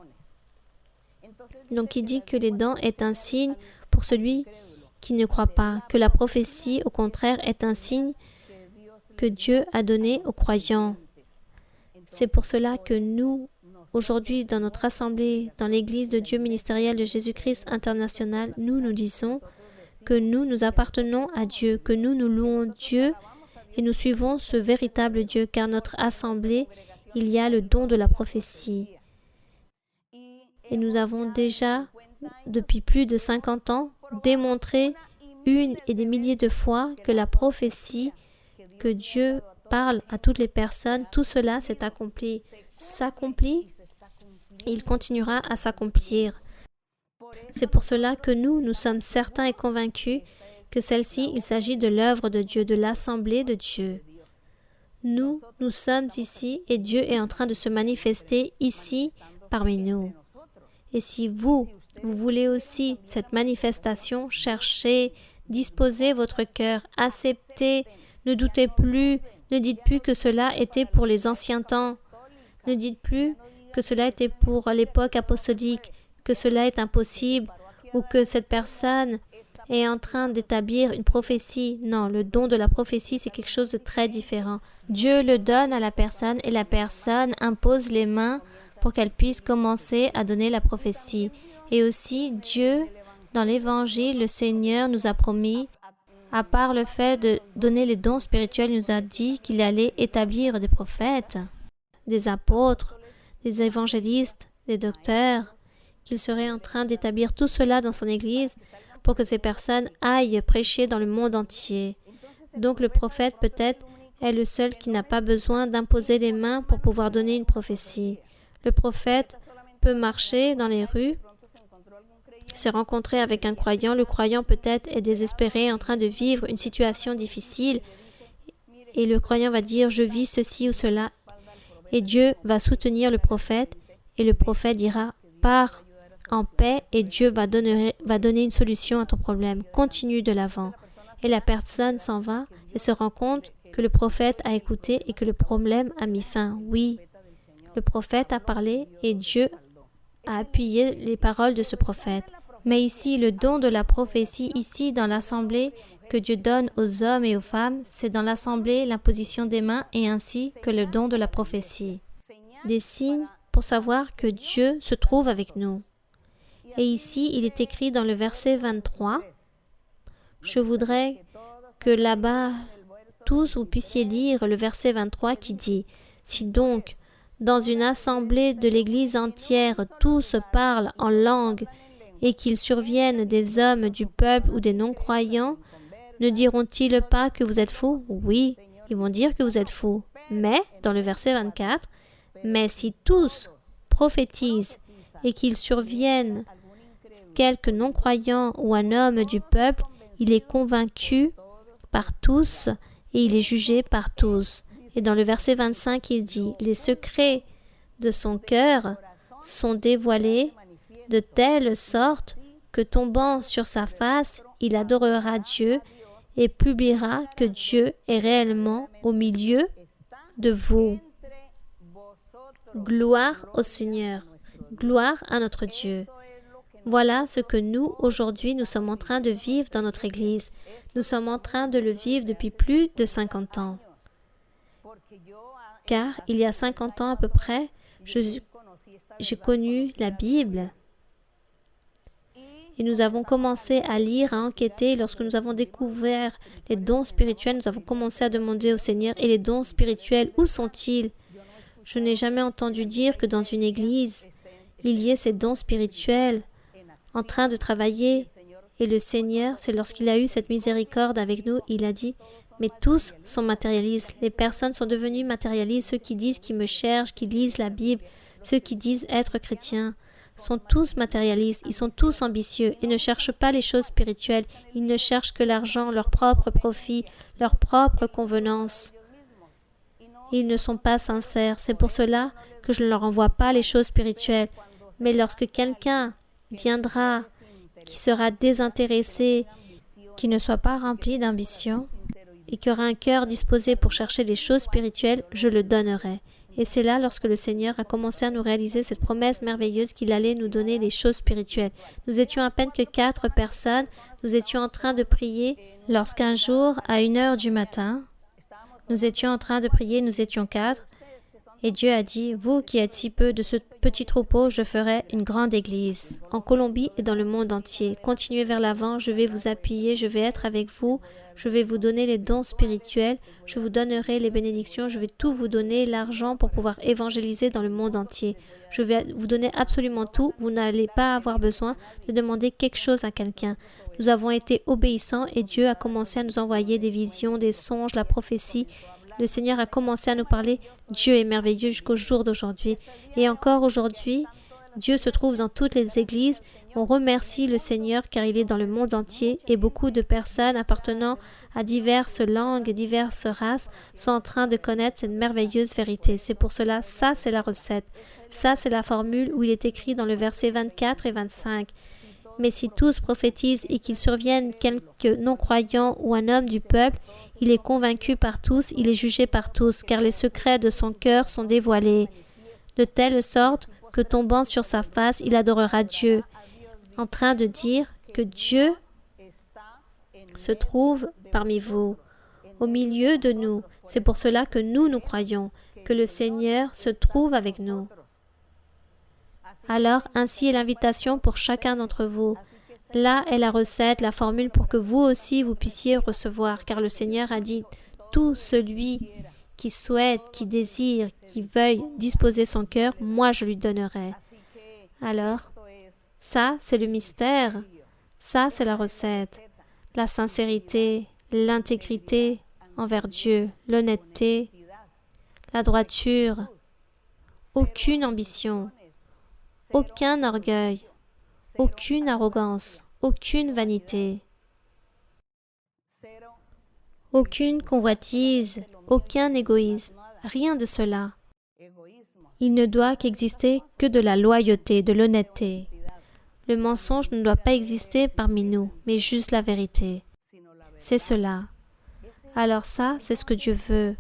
Donc il dit que les dons est un signe pour celui qui ne croit pas, que la prophétie, au contraire, est un signe que Dieu a donné aux croyants. C'est pour cela que nous, aujourd'hui, dans notre assemblée, dans l'Église de Dieu ministérielle de Jésus-Christ international, nous disons que nous appartenons à Dieu, que nous louons Dieu et nous suivons ce véritable Dieu, car notre assemblée, il y a le don de la prophétie. Et nous avons déjà, depuis plus de 50 ans, démontré une et des milliers de fois que la prophétie, que Dieu parle à toutes les personnes, tout cela s'est accompli, s'accomplit, et il continuera à s'accomplir. C'est pour cela que nous sommes certains et convaincus que celle-ci, il s'agit de l'œuvre de Dieu, de l'assemblée de Dieu. Nous sommes ici et Dieu est en train de se manifester ici parmi nous. Et si vous voulez aussi cette manifestation, cherchez, disposez votre cœur, acceptez, ne doutez plus, ne dites plus que cela était pour les anciens temps, ne dites plus que cela était pour l'époque apostolique, que cela est impossible ou que cette personne est en train d'établir une prophétie. Non, le don de la prophétie, c'est quelque chose de très différent. Dieu le donne à la personne et la personne impose les mains pour qu'elle puisse commencer à donner la prophétie. Et aussi, Dieu, dans l'Évangile, le Seigneur nous a promis, à part le fait de donner les dons spirituels, il nous a dit qu'il allait établir des prophètes, des apôtres, des évangélistes, des docteurs, qu'il serait en train d'établir tout cela dans son Église pour que ces personnes aillent prêcher dans le monde entier. Donc le prophète peut-être est le seul qui n'a pas besoin d'imposer les mains pour pouvoir donner une prophétie. Le prophète peut marcher dans les rues, se rencontrer avec un croyant. Le croyant peut-être est désespéré, en train de vivre une situation difficile. Et le croyant va dire « je vis ceci ou cela ». Et Dieu va soutenir le prophète. Et le prophète dira « pars en paix et Dieu va donner une solution à ton problème. Continue de l'avant ». Et la personne s'en va et se rend compte que le prophète a écouté et que le problème a mis fin. Oui, le prophète a parlé et Dieu a appuyé les paroles de ce prophète. Mais ici, le don de la prophétie, ici dans l'assemblée que Dieu donne aux hommes et aux femmes, c'est dans l'assemblée l'imposition des mains et ainsi que le don de la prophétie. Des signes pour savoir que Dieu se trouve avec nous. Et ici, il est écrit dans le verset 23, je voudrais que là-bas, tous vous puissiez lire le verset 23 qui dit « Si donc, dans une assemblée de l'Église entière, tous parlent en langue et qu'il survienne des hommes du peuple ou des non-croyants, ne diront-ils pas que vous êtes fous? Oui, ils vont dire que vous êtes fous. Mais, dans le verset 24, « Mais si tous prophétisent et qu'il survienne quelque non-croyant ou un homme du peuple, il est convaincu par tous et il est jugé par tous. » Et dans le verset 25, il dit « Les secrets de son cœur sont dévoilés de telle sorte que tombant sur sa face, il adorera Dieu et publiera que Dieu est réellement au milieu de vous. » Gloire au Seigneur, gloire à notre Dieu. Voilà ce que nous, aujourd'hui, nous sommes en train de vivre dans notre Église. Nous sommes en train de le vivre depuis plus de 50 ans. Car il y a 50 ans à peu près, j'ai connu la Bible. Et nous avons commencé à lire, à enquêter. Lorsque nous avons découvert les dons spirituels, nous avons commencé à demander au Seigneur, et les dons spirituels, où sont-ils? Je n'ai jamais entendu dire que dans une église, il y ait ces dons spirituels en train de travailler. Et le Seigneur, c'est lorsqu'il a eu cette miséricorde avec nous, il a dit, mais tous sont matérialistes. Les personnes sont devenues matérialistes. Ceux qui disent qu'ils me cherchent, qui lisent la Bible, ceux qui disent être chrétiens, sont tous matérialistes. Ils sont tous ambitieux et ne cherchent pas les choses spirituelles. Ils ne cherchent que l'argent, leur propre profit, leur propre convenance. Ils ne sont pas sincères. C'est pour cela que je ne leur envoie pas les choses spirituelles. Mais lorsque quelqu'un viendra qui sera désintéressé, qui ne soit pas rempli d'ambition et qui aura un cœur disposé pour chercher les choses spirituelles, je le donnerai. Et c'est là lorsque le Seigneur a commencé à nous réaliser cette promesse merveilleuse qu'il allait nous donner les choses spirituelles. Nous étions à peine que 4 personnes, nous étions en train de prier lorsqu'un jour, à 1h du matin, nous étions en train de prier, nous étions 4, et Dieu a dit, vous qui êtes si peu de ce petit troupeau, je ferai une grande église en Colombie et dans le monde entier. Continuez vers l'avant, je vais vous appuyer, je vais être avec vous, je vais vous donner les dons spirituels, je vous donnerai les bénédictions, je vais tout vous donner, l'argent pour pouvoir évangéliser dans le monde entier. Je vais vous donner absolument tout, vous n'allez pas avoir besoin de demander quelque chose à quelqu'un. Nous avons été obéissants et Dieu a commencé à nous envoyer des visions, des songes, la prophétie. Le Seigneur a commencé à nous parler. Dieu est merveilleux jusqu'au jour d'aujourd'hui. Et encore aujourd'hui, Dieu se trouve dans toutes les églises. On remercie le Seigneur car il est dans le monde entier et beaucoup de personnes appartenant à diverses langues et diverses races sont en train de connaître cette merveilleuse vérité. C'est pour cela, ça c'est la recette. Ça c'est la formule où il est écrit dans le verset 24 et 25. Mais si tous prophétisent et qu'il survienne quelque non-croyant ou un homme du peuple, il est convaincu par tous, il est jugé par tous, car les secrets de son cœur sont dévoilés, de telle sorte que tombant sur sa face, il adorera Dieu, en train de dire que Dieu se trouve parmi vous, au milieu de nous. C'est pour cela que nous croyons que le Seigneur se trouve avec nous. Alors, ainsi est l'invitation pour chacun d'entre vous. Là est la recette, la formule pour que vous aussi vous puissiez recevoir, car le Seigneur a dit, tout celui qui souhaite, qui désire, qui veuille disposer son cœur, moi je lui donnerai. Alors, Ça, c'est le mystère. Ça, c'est la recette. La sincérité, l'intégrité envers Dieu, l'honnêteté, la droiture, aucune ambition, aucun orgueil, aucune arrogance, aucune vanité, aucune convoitise, aucun égoïsme, rien de cela. Il ne doit qu'exister que de la loyauté, de l'honnêteté. Le mensonge ne doit pas exister parmi nous, mais juste la vérité. C'est cela. Alors ça, c'est ce que Dieu veut.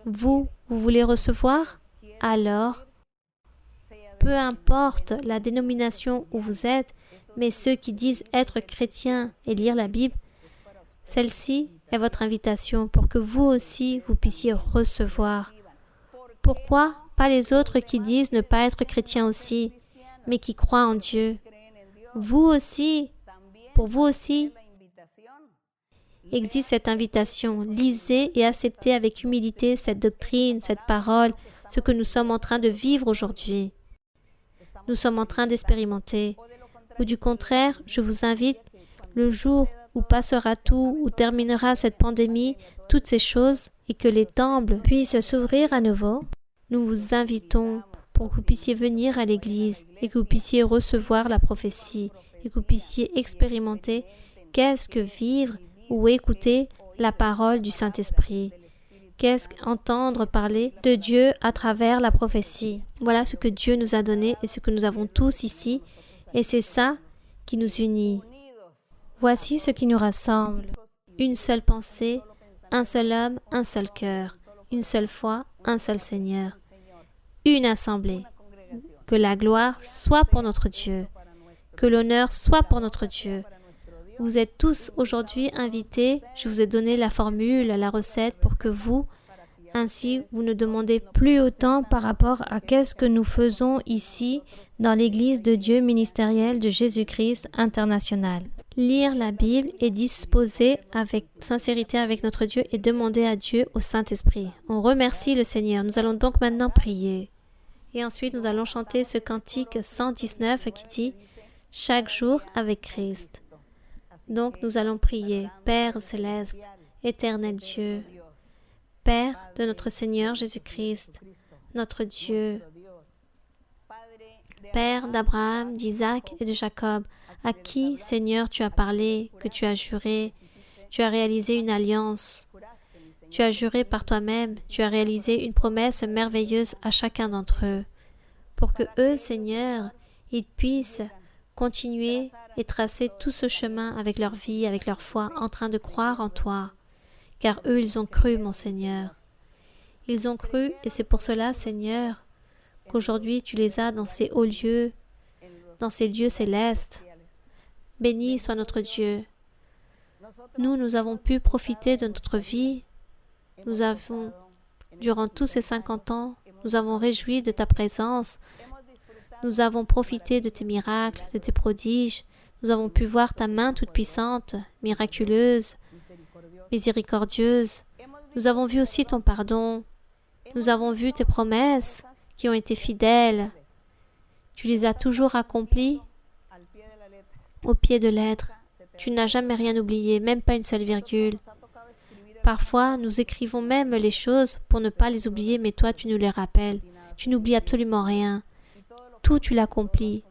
Vous voulez recevoir? Alors, peu importe la dénomination où vous êtes, mais ceux qui disent être chrétiens et lire la Bible, celle-ci est votre invitation pour que vous aussi, vous puissiez recevoir. Pourquoi pas les autres qui disent ne pas être chrétiens aussi, mais qui croient en Dieu? Vous aussi, pour vous aussi, existe cette invitation. Lisez et acceptez avec humilité cette doctrine, cette parole, ce que nous sommes en train de vivre aujourd'hui. Nous sommes en train d'expérimenter. Ou du contraire, je vous invite, le jour où passera tout, où terminera cette pandémie, toutes ces choses, et que les temples puissent s'ouvrir à nouveau, nous vous invitons pour que vous puissiez venir à l'Église et que vous puissiez recevoir la prophétie et que vous puissiez expérimenter qu'est-ce que vivre ou écouter la parole du Saint-Esprit. Qu'est-ce qu'entendre parler de Dieu à travers la prophétie. Voilà ce que Dieu nous a donné et ce que nous avons tous ici, et c'est ça qui nous unit. Voici ce qui nous rassemble. Une seule pensée, un seul homme, un seul cœur, une seule foi, un seul Seigneur. Une assemblée. Que la gloire soit pour notre Dieu. Que l'honneur soit pour notre Dieu. Vous êtes tous aujourd'hui invités. Je vous ai donné la formule, la recette pour que vous, ainsi, vous ne demandez plus autant par rapport à qu'est-ce que nous faisons ici dans l'Église de Dieu ministérielle de Jésus-Christ international. Lire la Bible et disposer avec sincérité avec notre Dieu et demander à Dieu au Saint-Esprit. On remercie le Seigneur. Nous allons donc maintenant prier. Et ensuite, nous allons chanter ce cantique 119 qui dit « Chaque jour avec Christ ». Donc, nous allons prier « Père céleste, éternel Dieu, Père de notre Seigneur Jésus-Christ, notre Dieu, Père d'Abraham, d'Isaac et de Jacob, à qui, Seigneur, tu as parlé, que tu as juré, tu as réalisé une alliance, tu as juré par toi-même, tu as réalisé une promesse merveilleuse à chacun d'entre eux, pour que eux, Seigneur, ils puissent continuer et tracer tout ce chemin avec leur vie, avec leur foi, en train de croire en toi, car eux, ils ont cru, mon Seigneur. Ils ont cru, et c'est pour cela, Seigneur, qu'aujourd'hui tu les as dans ces hauts lieux, dans ces lieux célestes. Béni soit notre Dieu. Nous avons pu profiter de notre vie. Nous avons, durant tous ces 50 ans, nous avons réjoui de ta présence. Nous avons profité de tes miracles, de tes prodiges. Nous avons pu voir ta main toute puissante, miraculeuse, miséricordieuse. Nous avons vu aussi ton pardon. Nous avons vu tes promesses qui ont été fidèles. Tu les as toujours accomplies au pied de lettre. Tu n'as jamais rien oublié, même pas une seule virgule. Parfois, nous écrivons même les choses pour ne pas les oublier, mais toi, tu nous les rappelles. Tu n'oublies absolument rien. Tout, tu l'accomplis.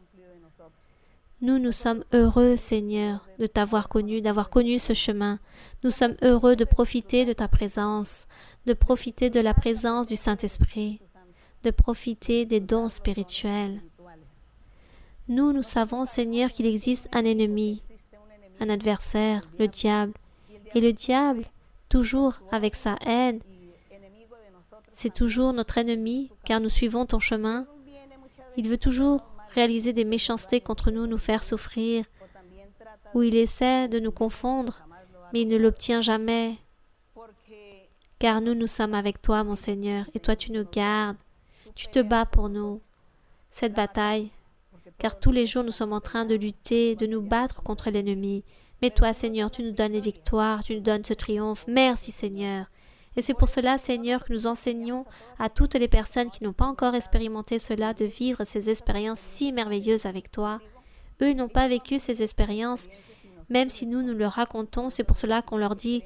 Nous sommes heureux, Seigneur, de t'avoir connu, d'avoir connu ce chemin. Nous sommes heureux de profiter de ta présence, de profiter de la présence du Saint-Esprit, de profiter des dons spirituels. Nous savons, Seigneur, qu'il existe un ennemi, un adversaire, le diable. Et le diable, toujours avec sa haine, c'est toujours notre ennemi, car nous suivons ton chemin. Il veut toujours réaliser des méchancetés contre nous, nous faire souffrir, ou il essaie de nous confondre, mais il ne l'obtient jamais. Car nous sommes avec toi, mon Seigneur, et toi tu nous gardes, tu te bats pour nous, cette bataille, car tous les jours nous sommes en train de lutter, de nous battre contre l'ennemi. Mais toi, Seigneur, tu nous donnes les victoires, tu nous donnes ce triomphe. Merci, Seigneur. Et c'est pour cela, Seigneur, que nous enseignons à toutes les personnes qui n'ont pas encore expérimenté cela de vivre ces expériences si merveilleuses avec toi. Eux n'ont pas vécu ces expériences. Même si nous leur racontons, c'est pour cela qu'on leur dit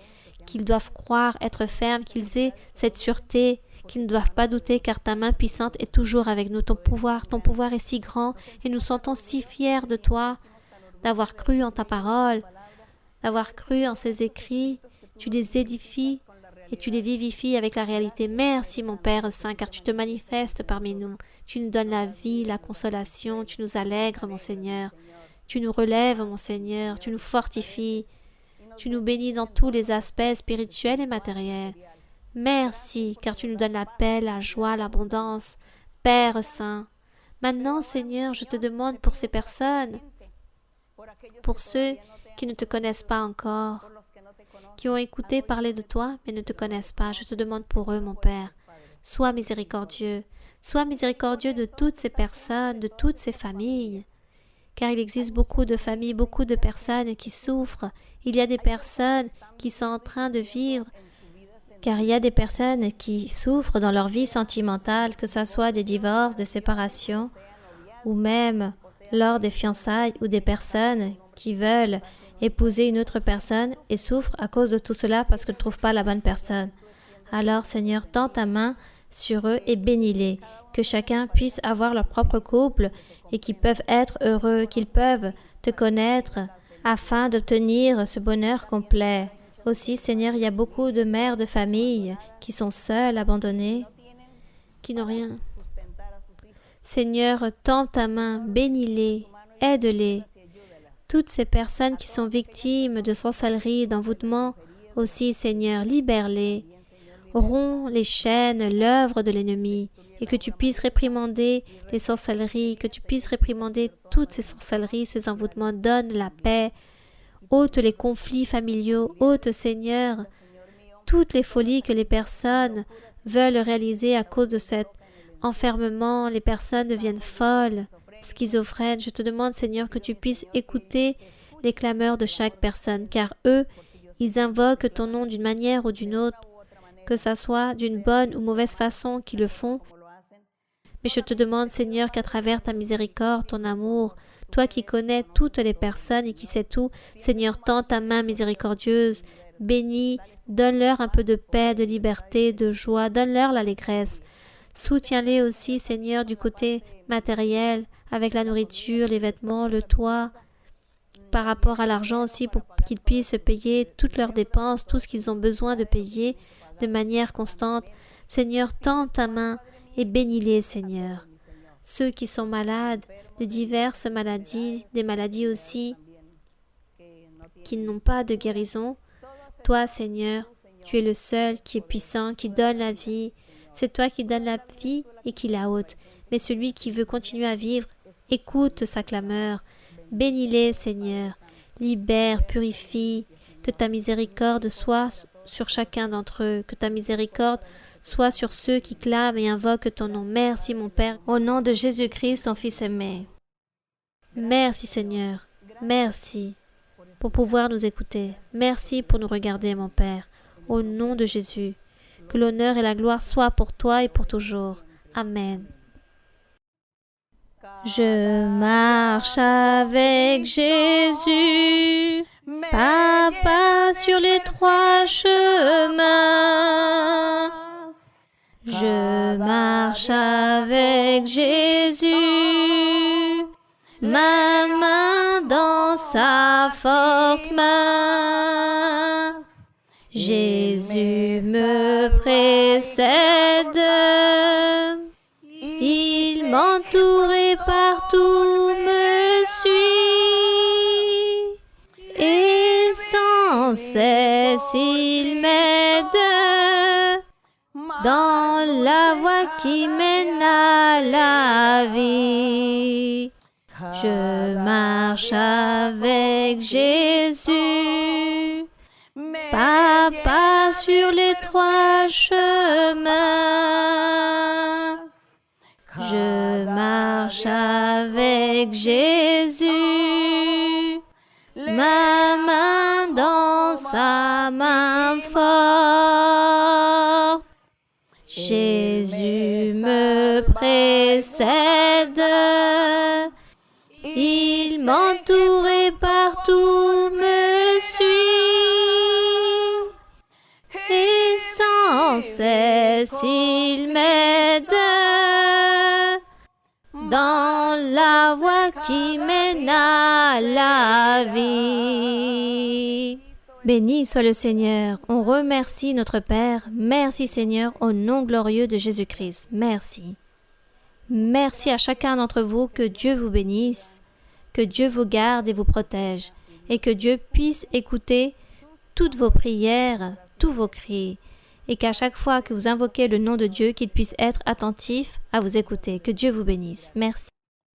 qu'ils doivent croire, être fermes, qu'ils aient cette sûreté, qu'ils ne doivent pas douter, car ta main puissante est toujours avec nous. Ton pouvoir est si grand et nous sentons si fiers de toi, d'avoir cru en ta parole, d'avoir cru en ces écrits. Tu les édifies et tu les vivifies avec la réalité. Merci, mon Père Saint, car tu te manifestes parmi nous. Tu nous donnes la vie, la consolation, tu nous allègres, mon Seigneur. Tu nous relèves, mon Seigneur, tu nous fortifies, tu nous bénis dans tous les aspects spirituels et matériels. Merci, car tu nous donnes la paix, la joie, l'abondance. Père Saint, maintenant, Seigneur, je te demande pour ces personnes, pour ceux qui ne te connaissent pas encore, qui ont écouté parler de toi, mais ne te connaissent pas, je te demande pour eux, mon Père. Sois miséricordieux de toutes ces personnes, de toutes ces familles. Car il existe beaucoup de familles, beaucoup de personnes qui souffrent. Il y a des personnes qui sont en train de vivre, car il y a des personnes qui souffrent dans leur vie sentimentale, que ce soit des divorces, des séparations, ou même lors des fiançailles, ou des personnes qui veulent épouser une autre personne et souffrent à cause de tout cela parce qu'ils ne trouvent pas la bonne personne. Alors, Seigneur, tends ta main sur eux et bénis-les, que chacun puisse avoir leur propre couple et qu'ils peuvent être heureux, qu'ils peuvent te connaître afin d'obtenir ce bonheur complet. Aussi, Seigneur, il y a beaucoup de mères de famille qui sont seules, abandonnées, qui n'ont rien. Seigneur, tends ta main, bénis-les, aide-les. Toutes ces personnes qui sont victimes de sorcellerie, d'envoûtement, aussi, Seigneur, libère-les. Romps les chaînes, l'œuvre de l'ennemi, et que tu puisses réprimander les sorcelleries, que tu puisses réprimander toutes ces sorcelleries, ces envoûtements. Donne la paix, ôte les conflits familiaux, ôte, Seigneur, toutes les folies que les personnes veulent réaliser à cause de cet enfermement. Les personnes deviennent folles, schizophrènes. Je te demande, Seigneur, que tu puisses écouter les clameurs de chaque personne, car eux, ils invoquent ton nom d'une manière ou d'une autre, que ce soit d'une bonne ou mauvaise façon qu'ils le font. Mais je te demande, Seigneur, qu'à travers ta miséricorde, ton amour, toi qui connais toutes les personnes et qui sais tout, Seigneur, tends ta main miséricordieuse, bénis, donne-leur un peu de paix, de liberté, de joie, donne-leur l'allégresse. Soutiens-les aussi, Seigneur, du côté matériel, avec la nourriture, les vêtements, le toit, par rapport à l'argent aussi, pour qu'ils puissent payer toutes leurs dépenses, tout ce qu'ils ont besoin de payer de manière constante. Seigneur, tends ta main et bénis-les, Seigneur. Ceux qui sont malades de diverses maladies, des maladies aussi qui n'ont pas de guérison, toi, Seigneur, tu es le seul qui est puissant, qui donne la vie. C'est toi qui donnes la vie et qui la ôte. Mais celui qui veut continuer à vivre, écoute sa clameur. Bénis-les, Seigneur. Libère, purifie. Que ta miséricorde soit sur chacun d'entre eux. Que ta miséricorde soit sur ceux qui clament et invoquent ton nom. Merci, mon Père, au nom de Jésus-Christ, ton Fils aimé. Merci, Seigneur. Merci pour pouvoir nous écouter. Merci pour nous regarder, mon Père. Au nom de Jésus. Que l'honneur et la gloire soient pour toi et pour toujours. Amen. Je marche avec Jésus, pas à pas sur les trois chemins. Je marche avec Jésus, ma main dans sa forte main. Jésus me précède, il m'entoure et partout me suit, et sans cesse il m'aide dans la voie qui mène à la vie. Je marche avec Jésus, pas à pas sur les trois chemins. Je marche avec Jésus, ma main dans sa main forte. Jésus me précède, il m'en tout me suit, et sans cesse il m'aide dans la voie qui mène à la vie. Béni soit le Seigneur. On remercie notre Père. Merci Seigneur, au nom glorieux de Jésus-Christ. Merci. Merci à chacun d'entre vous. Que Dieu vous bénisse, que Dieu vous garde et vous protège, et que Dieu puisse écouter toutes vos prières, tous vos cris, et qu'à chaque fois que vous invoquez le nom de Dieu, qu'il puisse être attentif à vous écouter. Que Dieu vous bénisse. Merci.